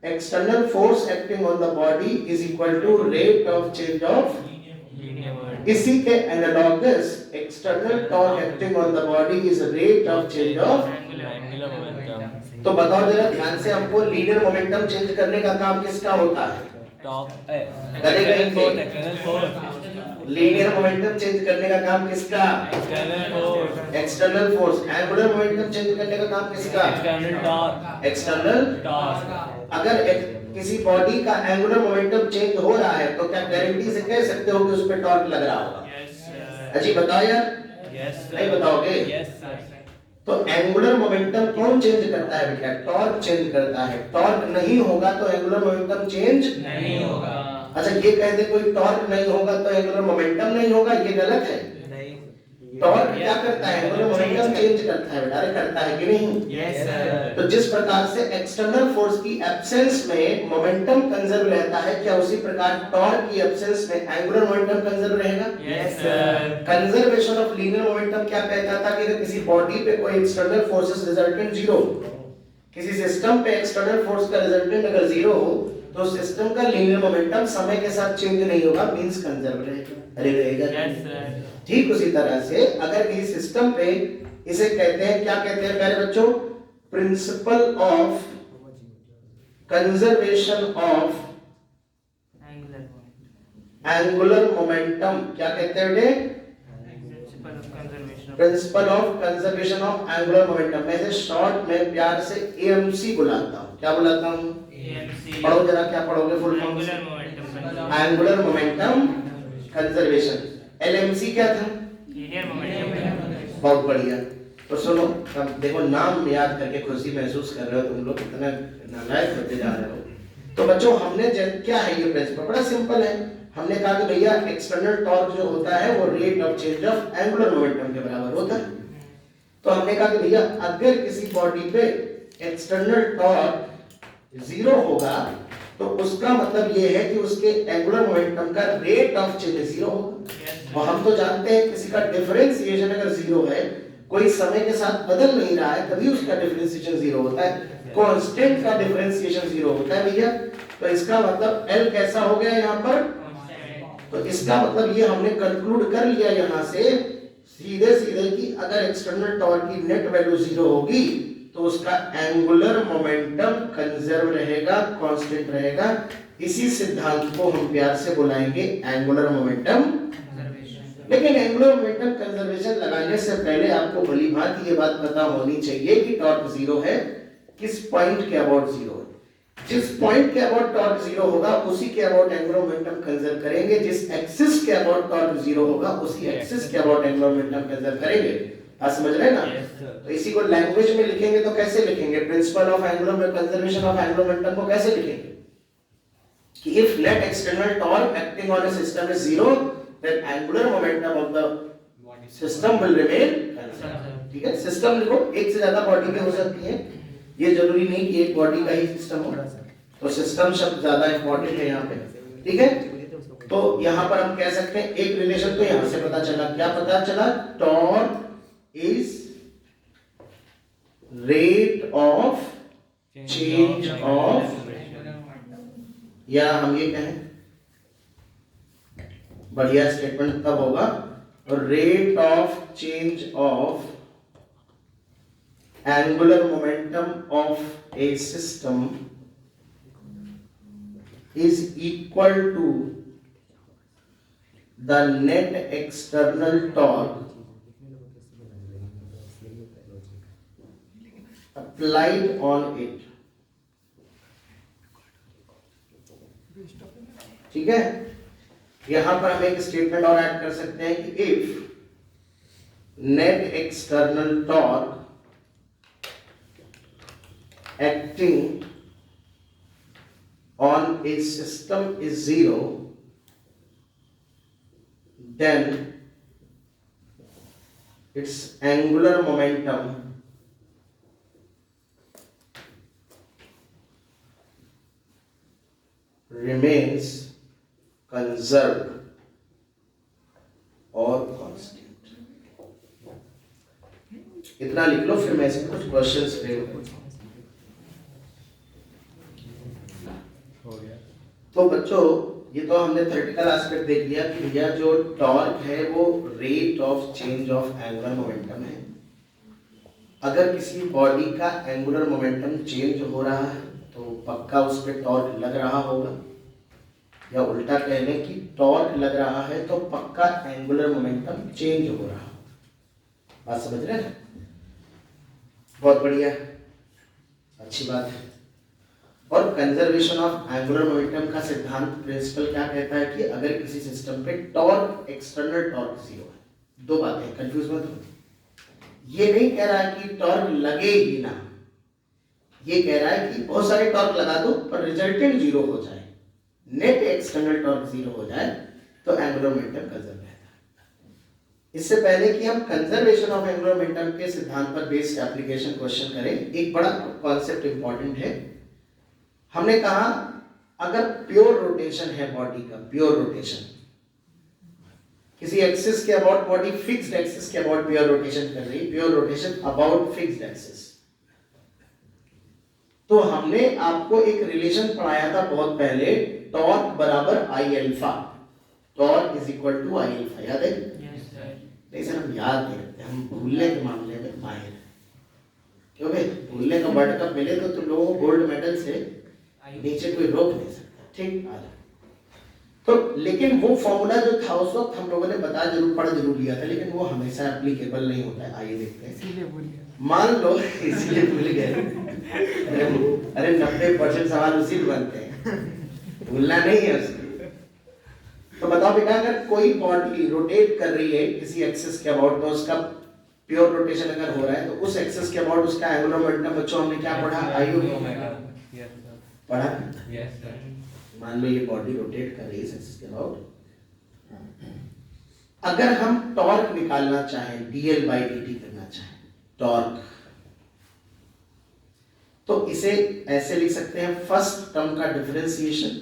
External force acting on the body is equal to rate of change of. इसी के analogous external torque acting on the body is rate of change of angular momentum. तो बताओ जरा ध्यान से, हमको लीनियर मोमेंटम चेंज करने का काम किसका होता है? टॉप करेंगे force, external force. Linear momentum change करने का काम किसका? External force. External force. Angular momentum change करने का काम किसका? External torque. External torque. अगर किसी बॉडी का एंगुलर मोमेंटम चेंज हो रहा है तो क्या गारंटी से कह सकते हो कि उस पे टॉर्क लग रहा होगा? अजी बताओ यार, नहीं बताओगे? तो एंगुलर मोमेंटम कौन चेंज करता है बेटा? टॉर्क चेंज करता है। टॉर्क नहीं होगा तो एंगुलर मोमेंटम चेंज नहीं होगा। अच्छा, ये कह दे कोई टॉर्क नहीं होगा तो एंगुलर मोमेंटम नहीं होगा, ये गलत है। टॉर्क क्या करता है? एंगुलर मोमेंटम चेंज करता है बेटा। अरे करता है कि नहीं? तो जिस प्रकार से एक्सटर्नल फोर्स की एब्सेंस में मोमेंटम कंजर्व रहता है, क्या उसी प्रकार टॉर्क की एब्सेंस में एंगुलर मोमेंटम कंजर्व रहेगा? कंजर्वेशन ऑफ लीनियर मोमेंटम क्या कहता था कि अगर किसी बॉडी पे कोई एक्सटर्नल फोर्सेस रिजल्टेंट 0, किसी सिस्टम पे एक्सटर्नल फोर्स का रिजल्टेंट अगर 0 हो तो सिस्टम का लीनियर मोमेंटम समय के साथ चेंज नहीं होगा, मींस कंजर्व रहेगा। अरे रहेगा। ठीक उसी तरह से अगर किसी सिस्टम पे, इसे कहते हैं क्या कहते हैं प्यारे बच्चों? Principle of conservation of angular momentum. क्या कहते हैं बेटे? Principle of conservation of angular momentum. मैं इसे शॉर्ट में प्यार से AMC बुलाता हूँ। क्या बुलाता हूँ? पढ़ो जरा, क्या पढ़ोगे full form? Angular momentum conservation. LMC क्या था? बहुत बढ़िया। तो सुनो, अब देखो नाम याद करके खुशी महसूस कर रहे हो तुम लोग, कितना नालायक होते जा रहे हो। तो बच्चों, हमने क्या है ये प्रिंसिपल? बड़ा सिंपल है। हमने कहा कि भैया एक्सटर्नल टॉर्क जो होता है वो rate of change of angular momentum के बराबर होता है। तो हमने कहा कि भैया अगर किसी बॉडी पे एक्सटर्नल टॉर्क 0 होगा तो उसका मतलब ये है कि उसके एंगुलर मोमेंटम का रेट ऑफ चेंज 0 होगा। और हम तो जानते हैं किसी का डिफरेंशिएशन अगर 0 है, कोई समय के साथ बदल नहीं रहा है, तभी उसका डिफरेंशिएशन 0 होता है। कांस्टेंट का डिफरेंशिएशन 0 होता है भैया। तो इसका मतलब L कैसा हो गया यहाँ पर? तो इसका मतलब ये हमने कंक्लूड कर लिया यहाँ से सीधे सीधे कि अगर एक्सटर्नल टॉर्क की नेट वैल्यू 0 होगी तो उसका एंगुलर मोमेंटम कंजर्व रहेगा, कांस्टेंट रहेगा। इसी सिद्धांत को हम प्यार से बुलाएंगे एंगुलर मोमेंटम। लेकिन एंगुलर मोमेंटम कंजर्वेशन लगाने से पहले आपको भली भांति ये बात पता होनी चाहिए कि टॉर्क 0 है, किस पॉइंट के अबाउट 0 है। जिस पॉइंट के अबाउट टॉर्क 0 होगा उसी के अबाउट एंगुलर मोमेंटम कंजर्व करेंगे। जिस एक्सिस के अबाउट टॉर्क 0 होगा उसी एक्सिस के अबाउट एंगुलर मोमेंटम कंजर्व करेंगे। आप समझ रहे हैं ना? तो इसी को लैंग्वेज में लिखेंगे तो कैसे लिखेंगे? Principle of angular conservation of angular momentum को कैसे लिखेंगे? कि if net external torque acting on a system is 0, then angular momentum of the system will remain constant. ठीक है, सिस्टम लिखो, एक से ज्यादा बॉडी भी हो सकती है, ये जरूरी नहीं कि एक बॉडी का ही सिस्टम हो, तो सिस्टम शब्द ज्यादा इंपॉर्टेंट है यहाँ पे, ठीक है। तो यहाँ पर हम कह सकते हैं एक रिलेशन तो यहाँ से पता चला, क्या पता चला, torque is rate of change of, या हम ये कहें, बढ़िया स्टेटमेंट तब होगा, rate of change of angular momentum of a system is equal to the net external torque applied on it. ठीक है, यहां पर हम एक स्टेटमेंट और ऐड कर सकते हैं कि if net external torque acting on a system is zero, then its angular momentum remains conserved or constant. इतना लिख लो, फिर मैं इसमें कुछ क्वेश्चंस फ्रेम करूंगा। तो बच्चों, ये तो हमने थ्योरेटिकल एस्पेक्ट देख लिया कि भैया जो टॉर्क है वो rate of change of angular momentum है। अगर किसी बॉडी का एंगुलर मोमेंटम चेंज हो रहा है तो पक्का उस पर टॉर्क लग रहा होगा, या उल्टा कह लें कि टॉर्क लग रहा है तो पक्का एंगुलर मोमेंटम चेंज हो रहा होगा। बात समझ रहे हैं? बहुत बढ़िया, अच्छी बात है। और कंजर्वेशन ऑफ एंगुलर मोमेंटम का सिद्धांत प्रिंसिपल क्या कहता है कि अगर किसी सिस्टम पे टॉर्क, एक्सटर्नल टॉर्क जीरो है, दो बातें, कंफ्यूज मत हो, ये नहीं कह रहा है कि टॉर्क लगेगी ना, ये कह रहा है कि बहुत सारे टॉर्क लगा दो पर रिजल्टेंट जीरो हो जाए, नेट एक्सटर्नल टॉर्क जीरो हो जाए तो एंगुलर मोमेंटम कंजर्व रहता है। इससे पहले कि हम कंजर्वेशन ऑफ एंगुलर मोमेंटम के सिद्धांत पर बेस्ड एप्लीकेशन क्वेश्चन करें, एक बड़ा कॉन्सेप्ट इंपॉर्टेंट है। हमने कहा अगर प्योर रोटेशन है बॉडी का, प्योर रोटेशन, किसी एक्सिस के अबाउट बॉडी फिक्स्ड एक्सिस के अबाउट प्योर रोटेशन कर रही, pure rotation about fixed axis, तो हमने आपको एक रिलेशन पढ़ाया था बहुत पहले, टॉर्क बराबर I alpha, torque is equal to I alpha, याद है? नहीं सर, हम याद नहीं रखते, हम भूलने के मामले में माहिर हैं, क्योंकि भूलने का वर्ल्ड कप मिले तो तुम लोगों को गोल्ड मेडल से नीचे कोई रोक नहीं सकता, ठीक? आ जाओ। तो लेकिन वो फॉर्मूला जो था उस वक्त हम लोगों ने पढ़ जरूर लिया था, लेकिन वो हमेशा एप्लीकेबल नहीं होता है। आइए देखते हैं, इसीलिए भूल गए, मान लो इसीलिए भूल गए। अरे 90% सवाल उसी में बनते हैं, भूलना नहीं है उसको। तो बताओ बेटा, अगर कोई बॉडी रोटेट कर रही है किसी एक्सिस के अबाउट, तो उसका प्योर रोटेशन अगर हो रहा है तो उस एक्सिस के अबाउट उसका एंगुलर मोमेंटम, बच्चों हमने क्या पढ़ा? आई पढ़ा? Yes sir. मान लो ये बॉडी रोटेट कर रही है एक्सिस के अबाउट, अगर हम टॉर्क निकालना चाहें, dl by dt करना चाहें, टॉर्क, तो इसे ऐसे लिख सकते हैं, फर्स्ट टर्म का differentiation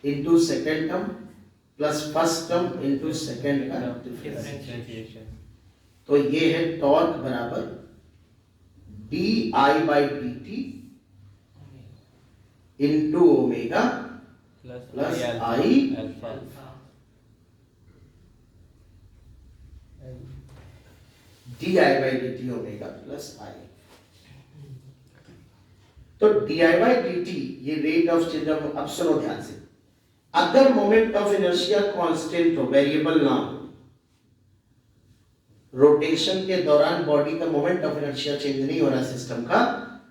into second term plus first term into second का डिफरेंशिएशन। तो ये है टॉर्क बराबर di by dt into omega plus I alpha. di by dt omega plus I. तो di by dt ये रेट ऑफ चेंज ऑफ, अब सुनो ध्यान से, अगर मोमेंट ऑफ इनर्शिया कांस्टेंट हो, वेरिएबल ना हो, रोटेशन के दौरान बॉडी का मोमेंट ऑफ इनर्शिया चेंज नहीं हो रहा सिस्टम का,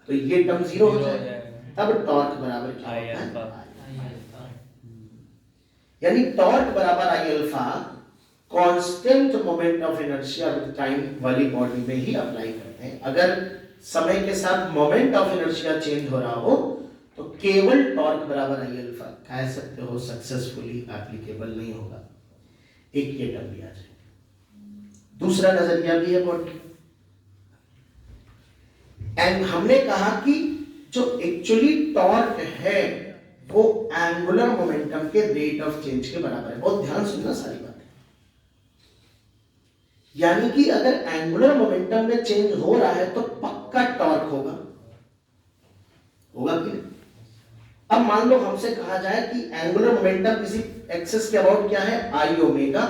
तो ये टर्म जीरो हो जाएगा, तब टॉर्क बराबर क्या होता है? यानी टॉर्क बराबर I alpha constant moment of inertia with time वाली बॉडी में ही अप्लाई करते हैं। अगर समय के साथ मोमेंट ऑफ इनर्शिया चेंज हो रहा हो तो केवल टॉर्क बराबर आई अल्फा कह सकते हो, सक्सेसफुली एप्लीकेबल नहीं होगा। एक ये टर्म भी आ जाएगा। दूसरा नजरिया भी है बॉडी, एंड हमने कहा कि जो एक्चुअली टॉर्क है वो एंगुलर मोमेंटम के रेट ऑफ चेंज के बराबर है। बहुत ध्यान सुनना सारी बातें। यानी कि अगर एंगुलर मोमेंटम में चेंज हो रहा है तो पक्का टॉर्क होगा कि नहीं? अब मान लो हमसे कहा जाए कि एंगुलर मोमेंटम किसी एक्सिस के अबाउट क्या है, आई ओमेगा,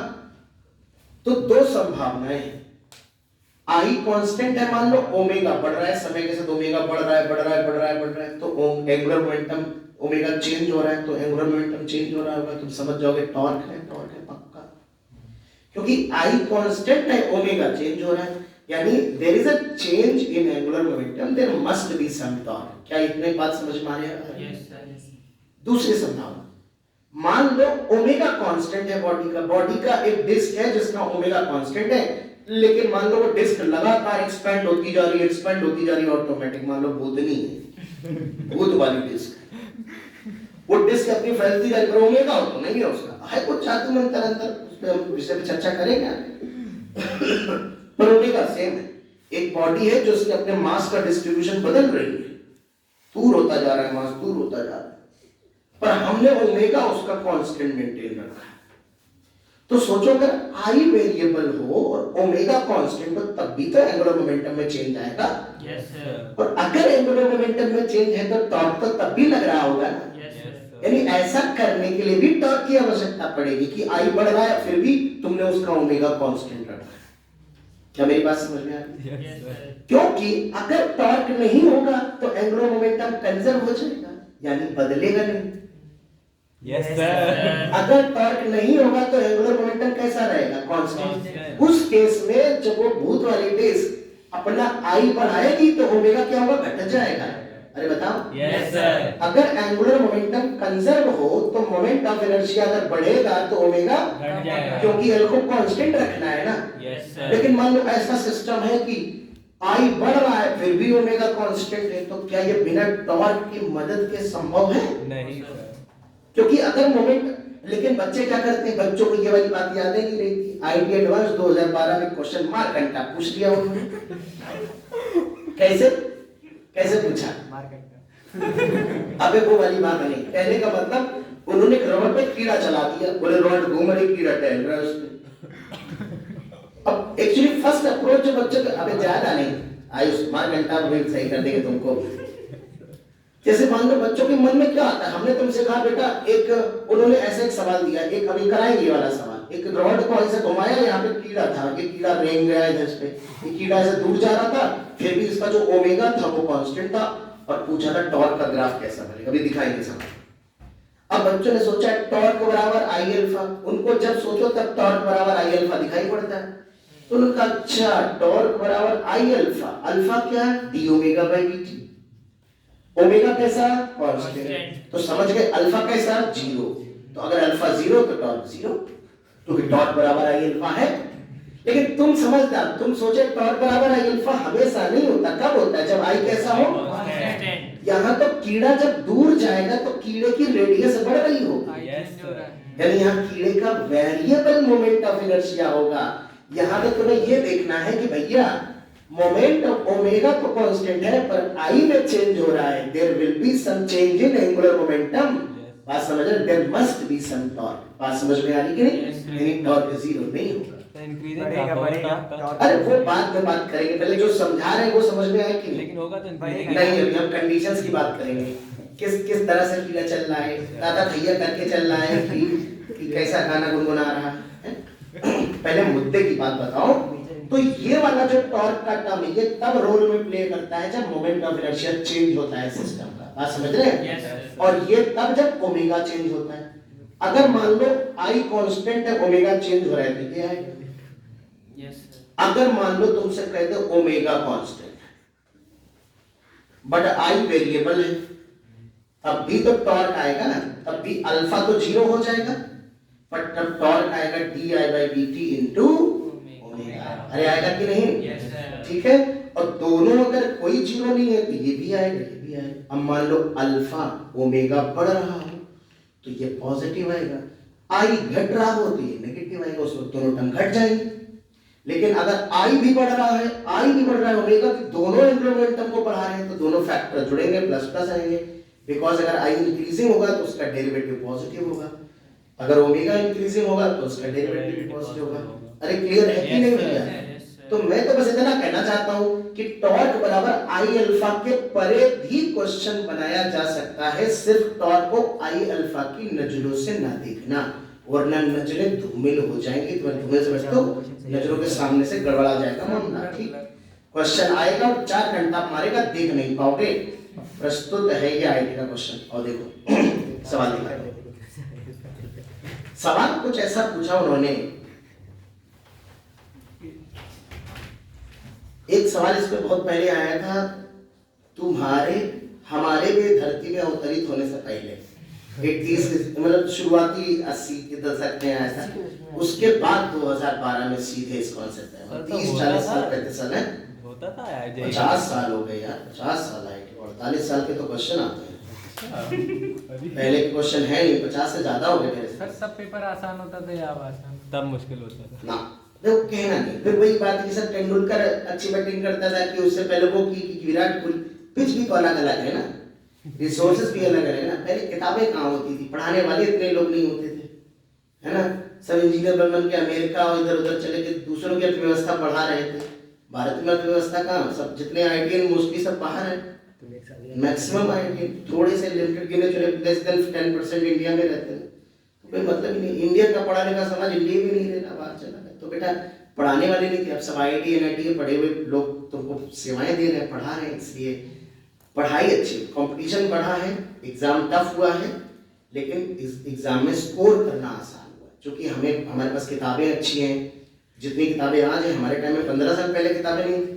तो दो संभावनाएं हैं। आई कांस्टेंट है, मान लो ओमेगा बढ़ रहा है, समय के साथ ओमेगा बढ़ रहा है, तो एंगुलर मोमेंटम ओमेगा चेंज हो रहा है, तो एंगुलर मोमेंटम चेंज हो रहा होगा, तुम समझ जाओगे टॉर्क है पक्का। क्योंकि आई कांस्टेंट है, ओमेगा चेंज हो रहा है, यानी there is a change in angular momentum, there must be some torque. क्या इतने बात समझ में आ रही है? दूसरी संभावना, मान लो ओमेगा कांस्टेंट है बॉडी का एक डिस्क है जिसका ओमेगा कांस्टेंट है, लेकिन मान लो वो डिस्क लगातार एक्सपेंड होती जा रही है ऑटोमेटिक, मान लो भूतनी है, भूत वाली डिस्क, वो डिस्क अपनी फैलती जा रही है, ओमेगा हो तो नहीं है उसका, है कुछ जादू मंत्र अंदर, उस पे हम विषय पे चर्चा करेंगे पर ओमेगा सेम है। एक बॉडी है जो उसके अपने मास का डिस्ट्रीब्यूशन बदल रही है, दूर होता जा रहा है मास, दूर होता जा रहा है, पर हमने ओमेगा उसका कांस्टेंट मेंटेन रखा है। तो सोचो अगर आई वेरिएबल हो और ओमेगा कांस्टेंट हो तब भी तो एंगुलर मोमेंटम में चेंज आएगा। Yes sir. और अगर एंगुलर मोमेंटम में चेंज है तो टॉर्क तो तब भी लग रहा होगा ना। यानी ऐसा करने के लिए भी टॉर्क की आवश्यकता पड़ेगी कि आई बढ़ रहा है फिर भी तुमने उसका ओमेगा कांस्टेंट रखा है। क्या मेरी बात समझ में आ रही है? क्योंकि अगर टॉर्क नहीं होगा तो एंगुलर मोमेंटम कंजर्व हो जाएगा, यानी बदलेगा नहीं। Yes sir. अगर टॉर्क नहीं होगा तो एंगुलर मोमेंटम कैसा रहेगा? कांस्टेंट। उस केस में जब वो भूत वाली डिस्क अपना आई बढ़ाएगी तो ओमेगा क्या होगा? घट जाएगा। अरे बताओ। Yes sir. अगर एंगुलर मोमेंटम कंजर्व हो तो मोमेंट ऑफ इनर्शिया अगर बढ़ेगा तो ओमेगा घट जाएगा, क्योंकि एल को कांस्टेंट रखना है ना। Yes sir. लेकिन मान लो ऐसा सिस्टम है कि आई बढ़ रहा है फिर भी ओमेगा कांस्टेंट है, तो क्या ये बिना टॉर्क की मदद के संभव है? नहीं सर। क्योंकि अगर मोमेंट, लेकिन बच्चे क्या करते हैं, बच्चों को ये वाली बात याद नहीं रहती। आईटी एडवांस 2012 में क्वेश्चन मार घंटा पूछ लिया उन्होंने। कैसे पूछा? अबे वो वाली बात नहीं, कहने का मतलब उन्होंने रॉड पे कीड़ा चला दिया, बोले रॉड घूम रही, कीड़ा टहल रहा है उसमें। अब एक्चुअली फर्स्ट अप्रोच जो बच्चों का, अबे ज्यादा नहीं, आयुष मार घंटा सही कर देंगे तुमको। जैसे मान लो बच्चों के मन में क्या आता है, हमने तुमसे कहा बेटा एक, उन्होंने ऐसे एक सवाल दिया, एक अभी कराएंगे ये वाला सवाल, एक रॉड को ऐसे घुमाया, यहाँ पे कीड़ा था, ये कीड़ा रेंग गया इधर पे, ये कीड़ा ऐसे दूर जा रहा था, फिर भी इसका जो ओमेगा था वो कांस्टेंट था, और पूछा था टॉर्क का ग्राफ कैसा बनेगा, अभी दिखाएंगे सवाल। अब बच्चों ने सोचा टॉर्क बराबर आई अल्फा, उनको जब सोचो तब टॉर्क बराबर आई अल्फा दिखाई पड़ता है, तो उन्होंने कहा अच्छा टॉर्क बराबर आई अल्फा, अल्फा क्या है? D omega by dt, omega कैसा? कांस्टेंट। तो समझ गए अल्फा कैसा? 0। तो अगर अल्फा 0 तो टॉर्क 0, क्योंकि टॉर्क बराबर आई अल्फा है। लेकिन तुम समझदार, तुम सोचे टॉर्क बराबर आई अल्फा हमेशा नहीं होता, कब होता है? जब आई कैसा हो? यहाँ तो कीड़ा जब दूर जाएगा तो कीड़े की रेडियस बढ़ रही होगी, यानी यहाँ कीड़े का वेरिएबल मोमेंट ऑफ इनर्शिया होगा। यहाँ पे तुम्हें ये देखना है कि भैया मोमेंट ऑफ ओमेगा तो कांस्टेंट है पर आई में चेंज हो रहा है, there will be some change in angular momentum. बात समझ रहे? There must be some torque. बात समझ में आ रही कि नहीं? यानी टॉर्क 0 नहीं होगा। बढ़ेगा। अरे वो बाद में बात करेंगे, पहले जो समझा रहे हैं वो समझ में आए कि नहीं? लेकिन होगा तो नहीं, अभी हम कंडीशंस की बात करेंगे, किस तरह से कीड़ा चल रहा है, दादा भैया करके चल रहा है कि कैसा गाना गुनगुना रहा है। पहले मुद्दे की बात बताओ। तो ये वाला जो टॉर्क का टर्म है ये तब रोल में प्ले करता है जब मोमेंट ऑफ इनर्शिया चेंज होता है सिस्टम का। बात समझ रहे हैं? और ये तब जब ओमेगा चेंज होता है। अगर मान लो आई कांस्टेंट है, ओमेगा चेंज हो रहा है तो ये आएगा। अगर मान लो तुमसे कह दो omega constant but I variable है, तब भी तो टॉर्क आएगा ना, तब भी अल्फा तो 0 हो जाएगा, बट तब टॉर्क आएगा D I by D T into omega. अरे आएगा कि नहीं? ठीक है। और दोनों अगर कोई 0 नहीं है तो ये भी आएगा, ये भी आएगा। अब मान लो अल्फा ओमेगा बढ़ रहा हो तो ये पॉजिटिव आएगा, आई घट रहा हो तो ये नेगेटिव आएगा, उसमें दोनों टर्म घट जाएंगे। लेकिन अगर आई भी बढ़ रहा है ओमेगा की दोनों एंगुलर मोमेंटम को बढ़ा रहे हैं तो दोनों फैक्टर जुड़ेंगे, प्लस प्लस आएंगे। बिकॉज अगर आई इंक्रीजिंग होगा तो उसका डेरिवेटिव पॉजिटिव होगा, अगर ओमेगा इंक्रीजिंग होगा तो उसका डेरिवेटिव पॉजिटिव होगा। अरे क्लियर है कि नहीं भैया? तो मैं तो बस इतना कहना चाहता हूं कि टॉर्क बराबर आई अल्फा के परे भी क्वेश्चन बनाया जा सकता है, सिर्फ टॉर्क को आई अल्फा की नजरों से ना देखना, वरना नजरें धूमिल हो जाएंगी। तुम्हारे धूमिल से बचते हो, नजरों के सामने से गड़बड़ा जाएगा मामला। ठीक, क्वेश्चन आएगा और 4 घंटा मारेगा, देख नहीं पाओगे। प्रस्तुत है ये आईटी का क्वेश्चन और देखो सवाल दिखा। सवाल कुछ ऐसा पूछा उन्होंने, एक सवाल इस पे बहुत पहले आया था, तुम्हारे हमारे भी धरती में अवतरित होने से पहले 30 मतलब शुरुआती 80 के दशक में आया था, उसके बाद 2012 में सीधे इस कॉन्सेप्ट है। 30-40 साल 35 साल है, होता था 50 साल हो गए यार, 50 साल आए, 48 साल के तो क्वेश्चन आते हैं। पहले के क्वेश्चन है नहीं, 50 से ज्यादा हो गए सर सब पेपर आसान होता था या अब आसान? तब मुश्किल होता था ना, देखो कहना नहीं। फिर वही बात कि सर तेंदुलकर अच्छी बैटिंग करता था कि उससे पहले वो की विराट कोहली, पिच भी तो अलग अलग है ना, रिसोर्सेज भी अलग अलग है ना। पहले किताबें कहाँ होती थी, पढ़ाने वाले इतने लोग नहीं होते थे, है ना। सब इंजीनियर बन के अमेरिका और इधर उधर चले के दूसरों की अर्थव्यवस्था बढ़ा रहे थे। भारत में अर्थव्यवस्था कहाँ, सब जितने आईटीएन मोस्टली सब बाहर है, मैक्सिमम आईटीएन, थोड़े से लिमिटेड गिने चुने लेस देन 10% इंडिया में रहते हैं। तो कोई मतलब ही नहीं, इंडिया का पढ़ाने का समाज इंडिया में नहीं रहना, बाहर चला गया। तो बेटा पढ़ाने वाले नहीं थे, अब सब आईआईटी एनआईटी के पढ़े हुए लोग तुमको सेवाएं दे रहे हैं, पढ़ा रहे हैं, इसलिए पढ़ाई अच्छी, कंपटीशन बढ़ा है, एग्जाम टफ हुआ है, लेकिन इस एग्जाम में स्कोर करना आसान हुआ, क्योंकि हमारे पास किताबें अच्छी हैं। जितनी किताबें आज हैं, हमारे टाइम में 15 साल पहले किताबें नहीं थी,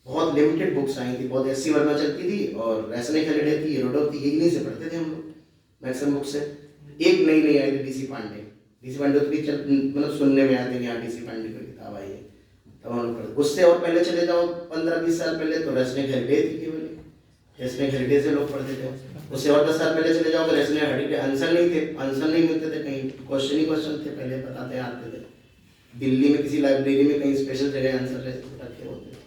बहुत लिमिटेड बुक्स आई थी, बहुत एससी वर्मा चलती थी और रैसनिक हेलिडे थी, हेरोडोव थी, यही नहीं से पढ़ते थे हम लोग मैक्सिमम बुक से। एक नई आई थी डीसी पांडे तो भी मतलब सुनने में आते हैं यहाँ डीसी पांडे की किताब आई है, तब हम लोग पढ़ते। उससे और पहले चले जाओ 15-20 साल पहले तो रैसनिक हेलिडे थी केवल, रैसनिक हेलिडे से लोग पढ़ते थे। उससे और 10 साल पहले चले जाओ तो रैसनिक हेलिडे आंसर नहीं थे, आंसर नहीं मिलते थे कहीं, क्वेश्चन ही क्वेश्चन थे, पहले बताते आते थे। दिल्ली में किसी लाइब्रेरी में कहीं स्पेशल जगह आंसर रखे होते थे।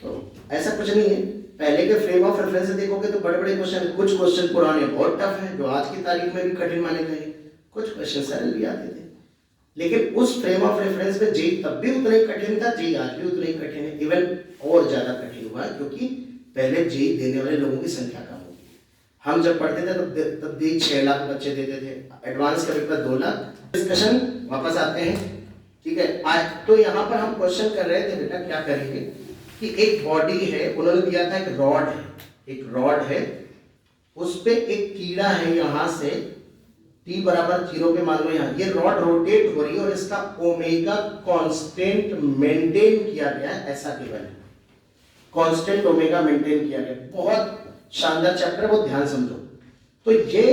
तो ऐसा कुछ नहीं है, पहले के फ्रेम ऑफ रेफरेंस से देखोगे तो बड़े बड़े क्वेश्चन, कुछ क्वेश्चन पुराने बहुत टफ हैं जो आज की तारीख में भी कठिन माने गए, कुछ क्वेश्चन सरल भी आते थे, लेकिन उस फ्रेम ऑफ रेफरेंस में जेई तब भी उतना ही कठिन था, जेई आज भी उतना ही कठिन है, इवन और ज्यादा कठिन हुआ क्योंकि पहले जेई देने वाले लोगों की संख्या कम होगी। हम जब पढ़ते थे तब जेई 6 लाख बच्चे देते थे, एडवांस का पेपर 2 लाख। डिस्कशन वापस आते हैं, ठीक है। तो यहाँ पर हम क्वेश्चन कर रहे थे बेटा क्या करेंगे कि एक बॉडी है, उन्होंने दिया था एक रॉड है, उस पे एक कीड़ा है, यहाँ से t बराबर 0 पे मान लो यहाँ ये रॉड रोटेट हो रही है और इसका ओमेगा कांस्टेंट मेंटेन किया गया है, ऐसा गिवन है, कांस्टेंट ओमेगा मेंटेन किया गया। बहुत शानदार चैप्टर, वो ध्यान समझो। तो ये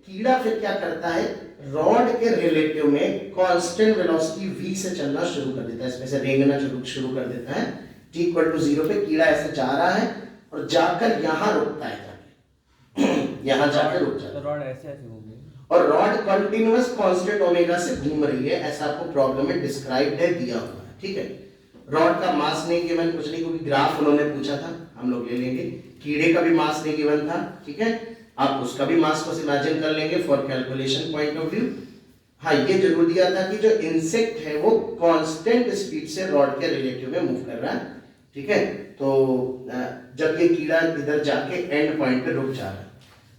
कीड़ा फिर क्या करता है, रॉड के रिलेटिव में कांस्टेंट वेलोसिटी v से चलना शुरू कर देता है, इसमें से रेंगना शुरू कर देता है। t = 0 पे कीड़ा ऐसे जा रहा है और जाकर यहाँ रुकता है, जाके यहाँ जाकर रुक जाता है। रॉड ऐसे घूम रही और रॉड कंटिन्यूअस कांस्टेंट ओमेगा से घूम रही है, ऐसा आपको प्रॉब्लम में डिस्क्राइब्ड है, दिया हुआ है, ठीक है। रॉड का मास नहीं गिवन, कुछ नहीं, क्योंकि ग्राफ उन्होंने पूछा था, हम लोग ले लेंगे। कीड़े का भी मास नहीं गिवन था, ठीक है, आप उसका भी मास को इमेजिन कर लेंगे for calculation point of view. हाँ, ये जरूर दिया था कि जो इंसेक्ट है वो कांस्टेंट स्पीड से रॉड के रिलेटिव में मूव कर रहा है, ठीक है। तो जब ये कीड़ा इधर जाके एंड पॉइंट पे रुक जा रहा है,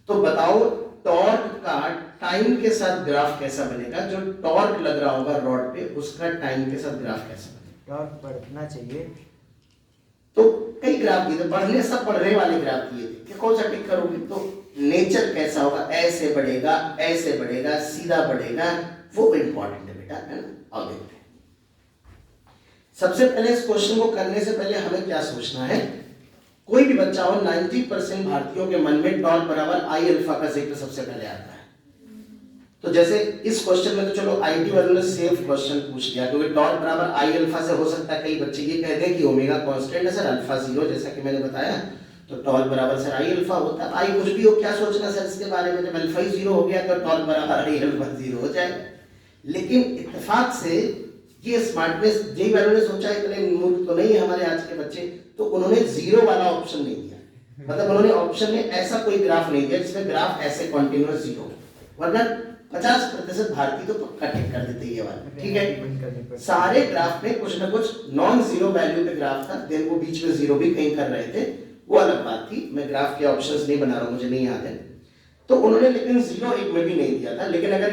तो बताओ टॉर्क का टाइम के साथ ग्राफ कैसा बनेगा, जो टॉर्क लग रहा होगा रॉड पे उसका टाइम के साथ ग्राफ कैसा बनेगा। टॉर्क बढ़ना चाहिए, तो कई ग्राफ दिए थे, बढ़ने सब बढ़ने वाले ग्राफ दिए थे कि कौन सा टिक करोगे, तो नेचर कैसा होगा, ऐसे बढ़ेगा, सीधा बढ़ेगा, वो इंपॉर्टेंट है बेटा, है ना। अब देखते हैं, सबसे पहले इस क्वेश्चन को करने से पहले हमें क्या सोचना है, कोई भी बच्चा हो, 90% भारतीयों के मन में टॉर्क बराबर आई अल्फा का जिक्र सबसे पहले आता है। तो जैसे इस क्वेश्चन में तो चलो आईटी वालों ने सेफ क्वेश्चन पूछ लिया, क्योंकि टॉर्क बराबर आई अल्फा से हो सकता है कई बच्चे ये कहते हैं कि ओमेगा कांस्टेंट है सर, अल्फा 0, जैसा कि मैंने बताया, तो टॉर्क बराबर सर आई अल्फा होता है। आई कुछ भी हो, क्या सोचना सर इसके बारे में, जब अल्फा ही 0 हो गया तो टॉर्क बराबर आई अल्फा 0 हो जाएगा। लेकिन इत्तेफाक से ये स्मार्टनेस यही वालों ने सोचा, इतने मूर्ख तो नहीं है हमारे आज के बच्चे, तो उन्होंने जीरो वाला ऑप्शन नहीं दिया, मतलब उन्होंने ऑप्शन में ऐसा कोई ग्राफ नहीं दिया जिसमें ग्राफ ऐसे कॉन्टिन्यूअस जीरो, वरना 50% भारतीय तो पक्का टिक कर देते ये वाला, ठीक है। सारे ग्राफ में कुछ ना कुछ नॉन जीरो वैल्यू पे ग्राफ था, देन वो बीच में जीरो भी कहीं कर रहे थे, वो अलग बात थी, मैं ग्राफ के ऑप्शंस नहीं बना रहा हूं, मुझे नहीं याद है। तो उन्होंने लेकिन जीरो एक में भी नहीं दिया था, लेकिन अगर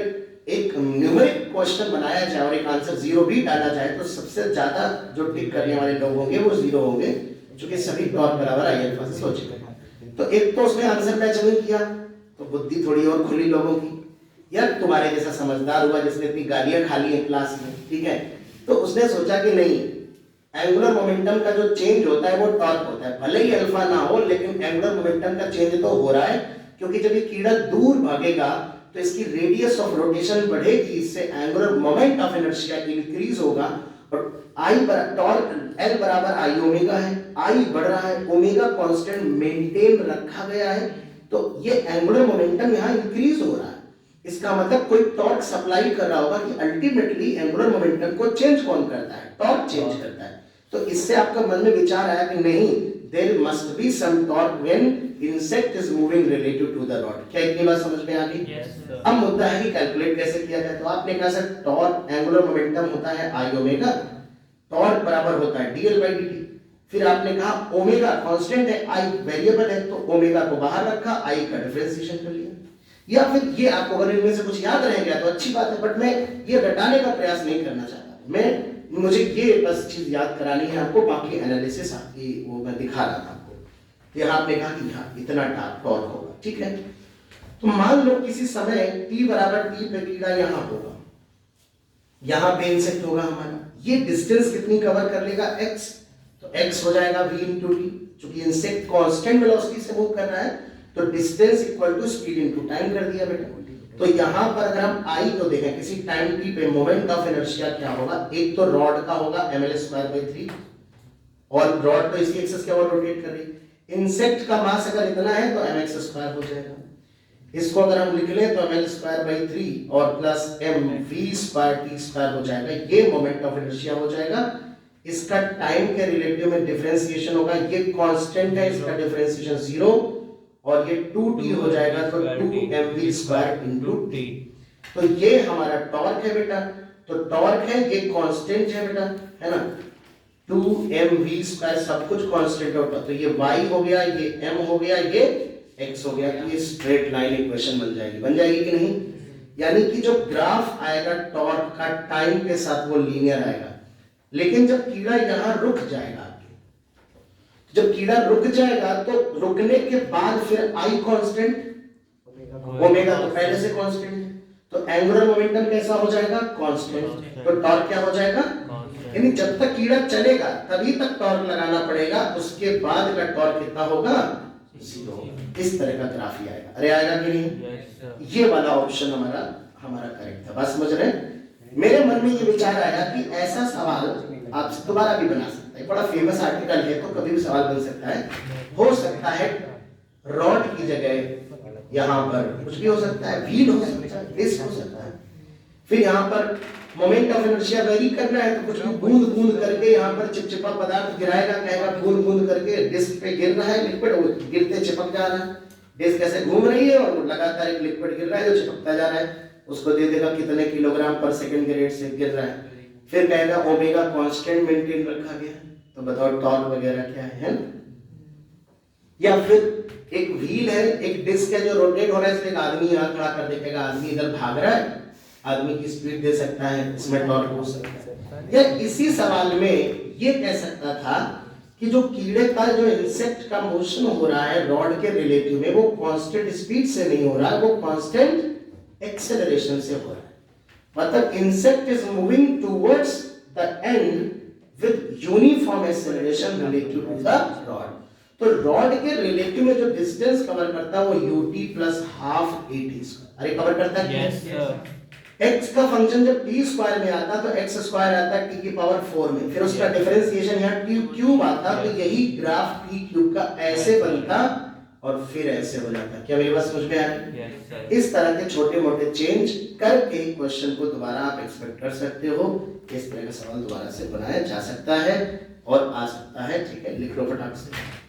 एक न्यूमेरिक क्वेश्चन बनाया जाए और एक आंसर जीरो भी डाला जाए तो सबसे ज्यादा जो टिक करने वाले लोग होंगे वो जीरो होंगे, क्योंकि सभी टॉर बराबर आई अल्फा से सोचेंगे। तो एक तो उसने आंसर मैच नहीं किया, तो बुद्धि थोड़ी और खुली लोगों की, यार तुम्हारे जैसा समझदार हुआ जिसने इतनी गालियां खा ली है क्लास में, ठीक है, तो उसने सोचा कि नहीं, एंगुलर मोमेंटम का जो चेंज होता है वो टॉर्क होता है, भले ही अल्फा ना हो लेकिन एंगुलर मोमेंटम का चेंज तो हो रहा है, क्योंकि जब ये कीड़ा दूर भागेगा तो इसकी रेडियस ऑफ रोटेशन बढ़ेगी, इससे angular moment of inertia increase होगा, और आई टॉर्क एल बराबर आई ओमेगा है, आई बढ़ रहा है, ओमेगा कांस्टेंट मेंटेन रखा गया है, तो ये एंगुलर मोमेंटम यहाँ इंक्रीज हो रहा है। इसका मतलब कोई टॉर्क सप्लाई कर रहा होगा कि अल्टीमेटली एंगुलर मोमेंटम को चेंज कौन करता है, टॉर्क चेंज करता है। तो इससे आपका मन में विचार आया कि नहीं, there must be some torque when insect is moving relative to the rod. क्या इतनी बात समझ में आ गई? Yes, sir. अब मुद्दा है कि कैलकुलेट कैसे किया जाए। तो आपने कहा सर टॉर्क एंगुलर मोमेंटम होता है आई ओमेगा, टॉर्क बराबर होता है डीएल बाई डी टी। फिर आपने कहा ओमेगा कांस्टेंट है, आई वेरिएबल है, तो ओमेगा को बाहर रखा, आई का डिफरेंशिएशन कर लिया। या फिर ये आपको अगर इनमें से कुछ याद रह गया तो अच्छी बात है, बट मैं ये रटाने का प्रयास नहीं करना चाहता, मुझे ये बस चीज याद करानी है आपको, बाकी एनालिसिस आपकी वो मैं दिखा रहा था आपको। यहाँ आपने कहा कि हाँ इतना टॉर्क होगा, ठीक है। तो मान लो किसी समय t बराबर t पे कीड़ा यहाँ होगा, यहाँ पे इंसेक्ट होगा हमारा, ये डिस्टेंस कितनी कवर कर लेगा x, तो x हो जाएगा v इंटू टी, चूंकि इंसेक्ट कांस्टेंट वेलोसिटी से मूव कर रहा है तो distance equal to speed into time कर दिया बेटा। तो यहाँ पर अगर हम I को देखें किसी टाइम t पे मोमेंट ऑफ इनर्शिया क्या होगा, एक तो रॉड का होगा ml²/3, और रॉड तो इसकी एक्सिस के ओर रोटेट कर रही है। इंसेक्ट का मास अगर इतना है तो mx² हो जाएगा, इसको अगर हम लिख लें तो ml²/3 और प्लस mv²t² हो जाएगा, ये मोमेंट ऑफ इनर्शिया हो जाएगा। इसका टाइम के रिलेटिव में डिफरेंशिएशन होगा, ये कांस्टेंट है, इसका डिफरेंशिएशन 0, और ये 2t हो जाएगा, तो 2mv² इंटू t। तो ये हमारा टॉर्क है बेटा, तो टॉर्क है, ये कांस्टेंट है बेटा, है ना, 2mv² सब कुछ कांस्टेंट होगा, तो ये y हो गया, ये m हो गया, ये x हो गया, तो ये स्ट्रेट लाइन इक्वेशन बन जाएगी कि नहीं। यानी कि जो ग्राफ आएगा टॉर्क का टाइम के साथ वो लीनियर आएगा, लेकिन जब कीड़ा यहाँ रुक जाएगा, जब कीड़ा रुक जाएगा तो रुकने के बाद फिर आई कांस्टेंट, ओमेगा तो पहले से कांस्टेंट है, तो एंगुलर मोमेंटम कैसा हो जाएगा, कांस्टेंट, तो टॉर्क क्या हो जाएगा, यानी जब तक कीड़ा चलेगा तभी तक टॉर्क लगाना पड़ेगा, उसके बाद का टॉर्क कितना होगा, 0। इस तरह का ग्राफ ही आएगा। अरे आएगा कि नहीं? ये वाला ऑप्शन हमारा करेक्ट था। बस समझ रहे हैं? मेरे मन में ये विचार आया कि ऐसा सवाल आप दोबारा भी बना सकते हैं, बड़ा फेमस आर्टिकल है तो कभी भी सवाल बन सकता है। हो सकता है रॉड की जगह यहाँ पर कुछ भी हो सकता है, व्हील हो सकता है, डिस्क हो सकता है। फिर यहाँ पर मोमेंट ऑफ इनर्शिया वेरी करना है तो कुछ भी बूंद बूंद करके यहाँ पर चिपचिपा पदार्थ गिराएगा, कहेगा बूंद बूंद करके डिस्क पे गिर रहा है लिक्विड, वो गिरते चिपक जा रहा है, डिस्क ऐसे घूम रही है और लगातार एक लिक्विड गिर रहा है जो चिपकता जा रहा है, उसको दे देगा कितने किलोग्राम पर सेकंड के रेट से गिर रहा है। फिर कहेगा ओमेगा कांस्टेंट मेंटेन रखा गया, तो बताओ टॉर्क वगैरह क्या है ना? या फिर एक व्हील है, एक डिस्क है जो रोटेट हो रहा है, इसमें एक आदमी यहाँ खड़ा कर देखेगा, आदमी इधर भाग रहा है, आदमी की स्पीड दे सकता है, इसमें टॉर्क हो सकता है। या इसी सवाल में ये कह सकता था कि जो कीड़े का जो इंसेक्ट का मोशन हो रहा है रॉड के रिलेटिव में, वो कांस्टेंट स्पीड से नहीं हो रहा है, वो कांस्टेंट एक्सेलरेशन से हो रहा है। मतलब insect is moving towards the end with uniform acceleration relative to the rod. तो रॉड के रिलेटिव में जो डिस्टेंस कवर करता है वो ut प्लस हाफ at²। अरे कवर करता है Yes, sir. x का फंक्शन जब t स्क्वायर में आता तो x² आता है t की पावर 4 में, फिर उसका डिफरेंशिएशन यहाँ t³ आता, तो यही ग्राफ t³ का ऐसे बनता और फिर ऐसे हो जाता। क्या मेरी बात समझ में आ रही है? Yes sir. इस तरह के छोटे मोटे चेंज करके क्वेश्चन को दोबारा आप एक्सपेक्ट कर सकते हो। इस तरह का सवाल दोबारा से बनाया जा सकता है और आ सकता है। ठीक है, लिख लो फटाक से।